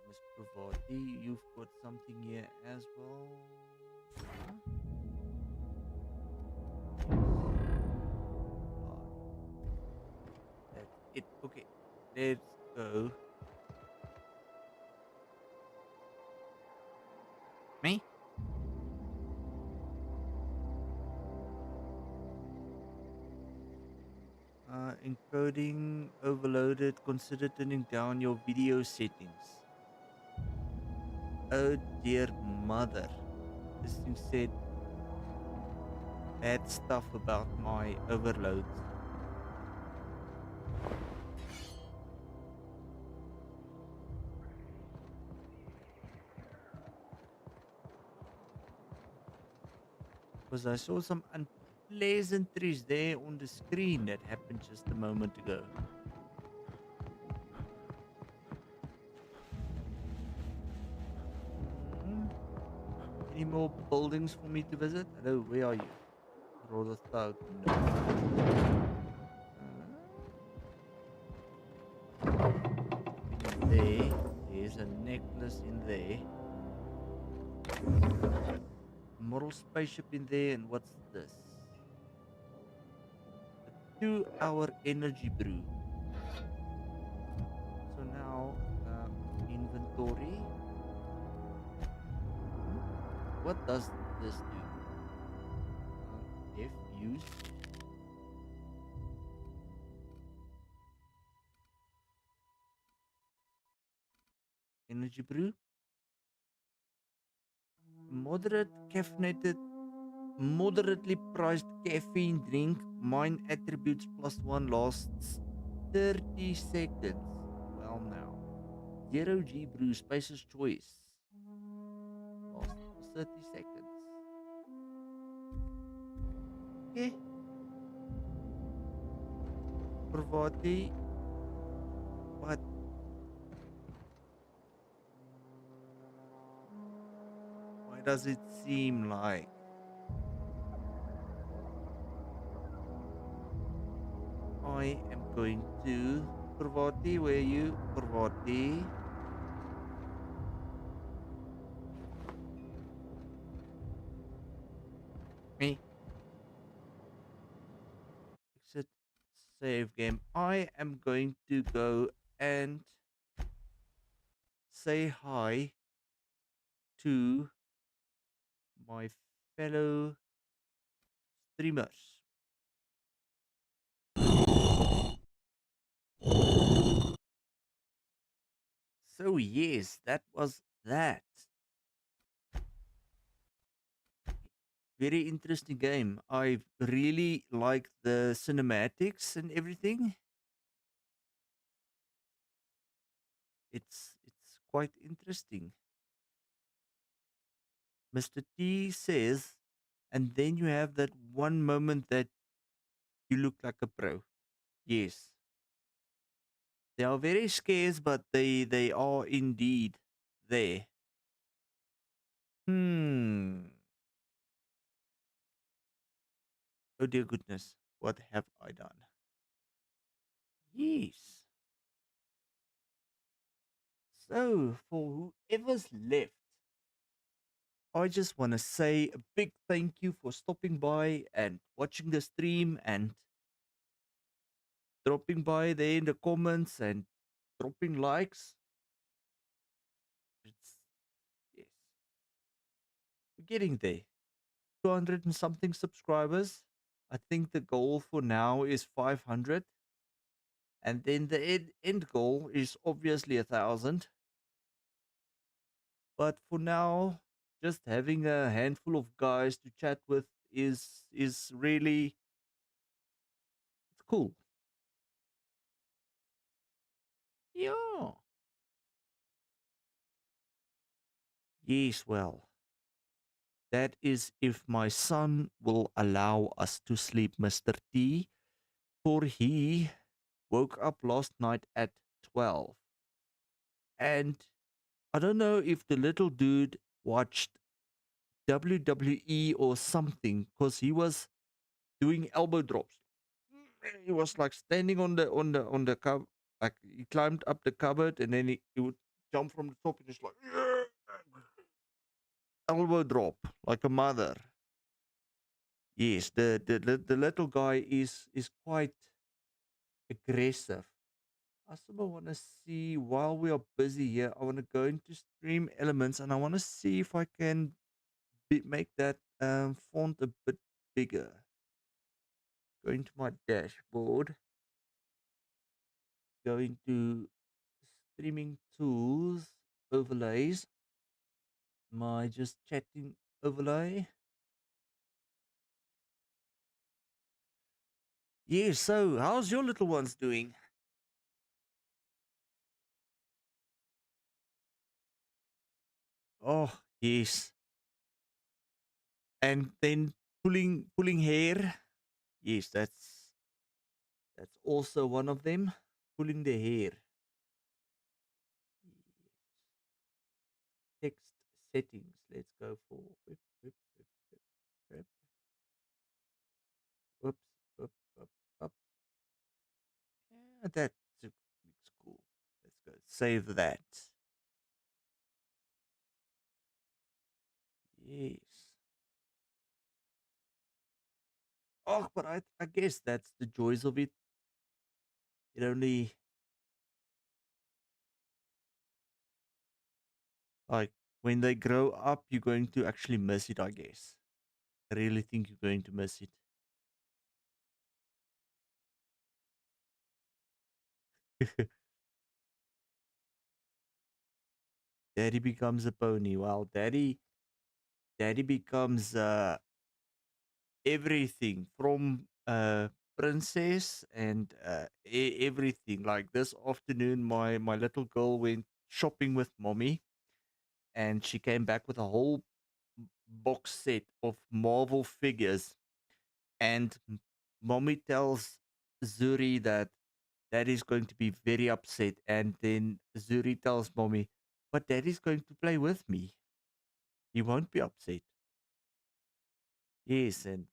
Miss Pravati, you've got something here as well. Huh? That's it. Okay, let's go. Me? Encoding overloaded. Consider turning down your video settings. Oh dear mother. This thing said bad stuff about my overloads. Because I saw some unpleasantries there on the screen that happened just a moment ago. Hmm. Any more buildings for me to visit? Hello, where are you? Rather thug. No. In there. There's a necklace in there. Model spaceship in there, and what's this? A 2-hour energy brew. So now, inventory. What does this do? If use. Energy brew. Moderate caffeinated, moderately priced caffeine drink. Mine attributes +1 lasts 30 seconds. Well now. 0G brew Spicer's choice. Lasts for 30 seconds. Okay. Pravati. What? Why does it seem like I am going to Pravati? Where are you? Pravati. Me. Exit save game. I am going to go and say hi to my fellow streamers. So yes, that was that. Very interesting game. I really like the cinematics and everything. It's quite interesting. Mr. T says, and then you have that one moment that you look like a pro. Yes. They are very scarce, but they are indeed there. Hmm. Oh dear goodness. What have I done? Yes. So, for whoever's left, I just want to say a big thank you for stopping by and watching the stream and dropping by there in the comments and dropping likes. It's, yes, we're getting there. 200 and something subscribers. I think the goal for now is 500. And then the end goal is obviously 1,000. But for now, just having a handful of guys to chat with is really, it's cool. Yeah. Yes, well, that is if my son will allow us to sleep, Mr. T, for he woke up last night at 12. And I don't know if the little dude watched WWE or something because he was doing elbow drops. He was like standing on the cupboard, like he climbed up the cupboard and then he would jump from the top and just like elbow drop like a mother. Yes, the little guy is quite aggressive. I also want to see while we are busy here. I want to go into stream elements and I want to see if I can make that font a bit bigger. Go into my dashboard. Go into streaming tools, overlays. My just chatting overlay. Yeah, so how's your little ones doing? Oh, yes. And then pulling hair. Yes, that's also one of them. Pulling the hair. Text settings. Let's go for whip, whip, whip, whip, whip. Whoops, up, up, up. Yeah, that looks cool. Let's go save that. Yes. Oh, but I guess that's the joys of it. It only like when they grow up, you're going to actually miss it. I guess. I really think you're going to miss it. Daddy becomes a pony. Wow, daddy becomes everything from princess and everything. Like this afternoon, my little girl went shopping with mommy, and she came back with a whole box set of Marvel figures. And mommy tells Zuri that daddy's going to be very upset, and then Zuri tells mommy, "But daddy's going to play with me. He won't be upset." Yes, and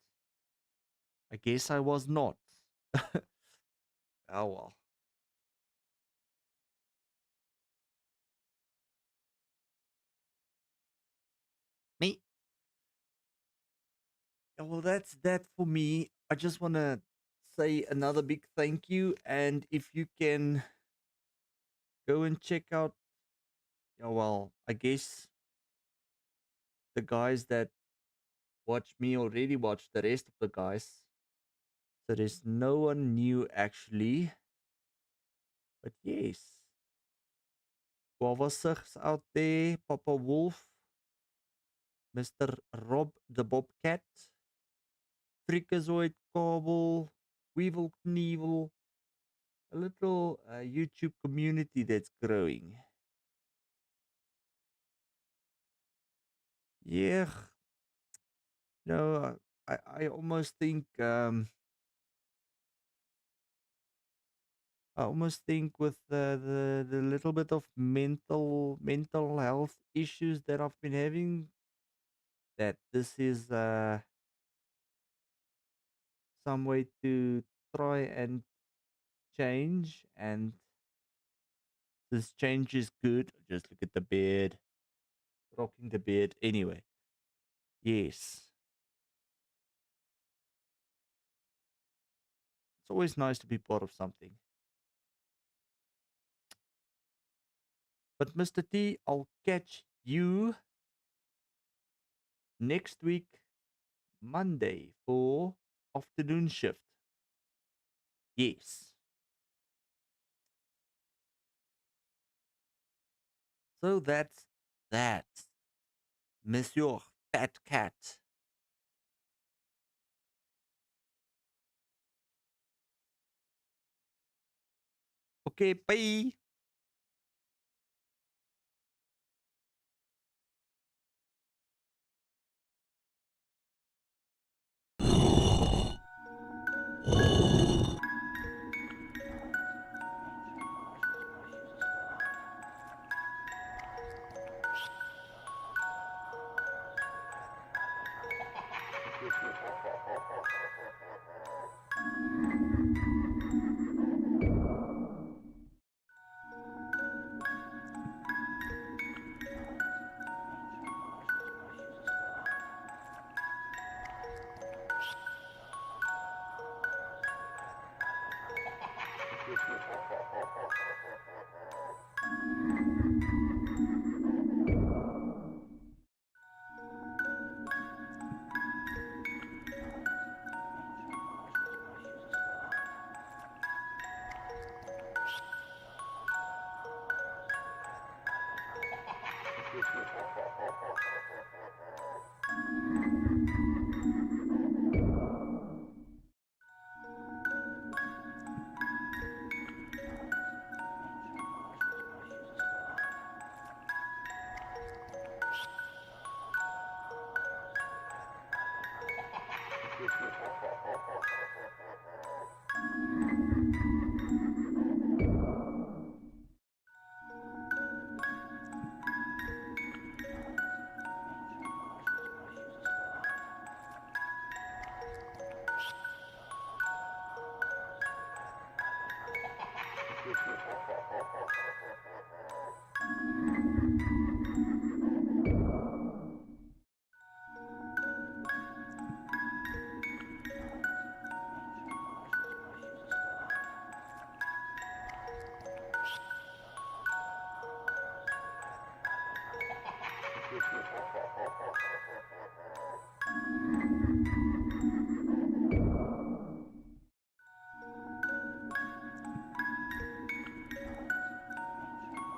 I guess I was not. Oh well. Me. Well, that's that for me. I just want to say another big thank you. And if you can go and check out, yeah, well, I guess the guys that watch me already watch the rest of the guys. So there's no one new actually. But yes, Guava Sigs out there, Papa Wolf, Mr. Rob the Bobcat, Freakazoid Cobble, Weevil Knievel, a little YouTube community that's growing. Yeah, no, I almost think I almost think with the little bit of mental health issues that I've been having, that this is some way to try and change, and this change is good. Just look at the bed, rocking the bed. Anyway, yes, it's always nice to be part of something. But Mr. T, I'll catch you next week, Monday, for afternoon shift. Yes. So that's that, Monsieur Fat Cat. Okay, bye.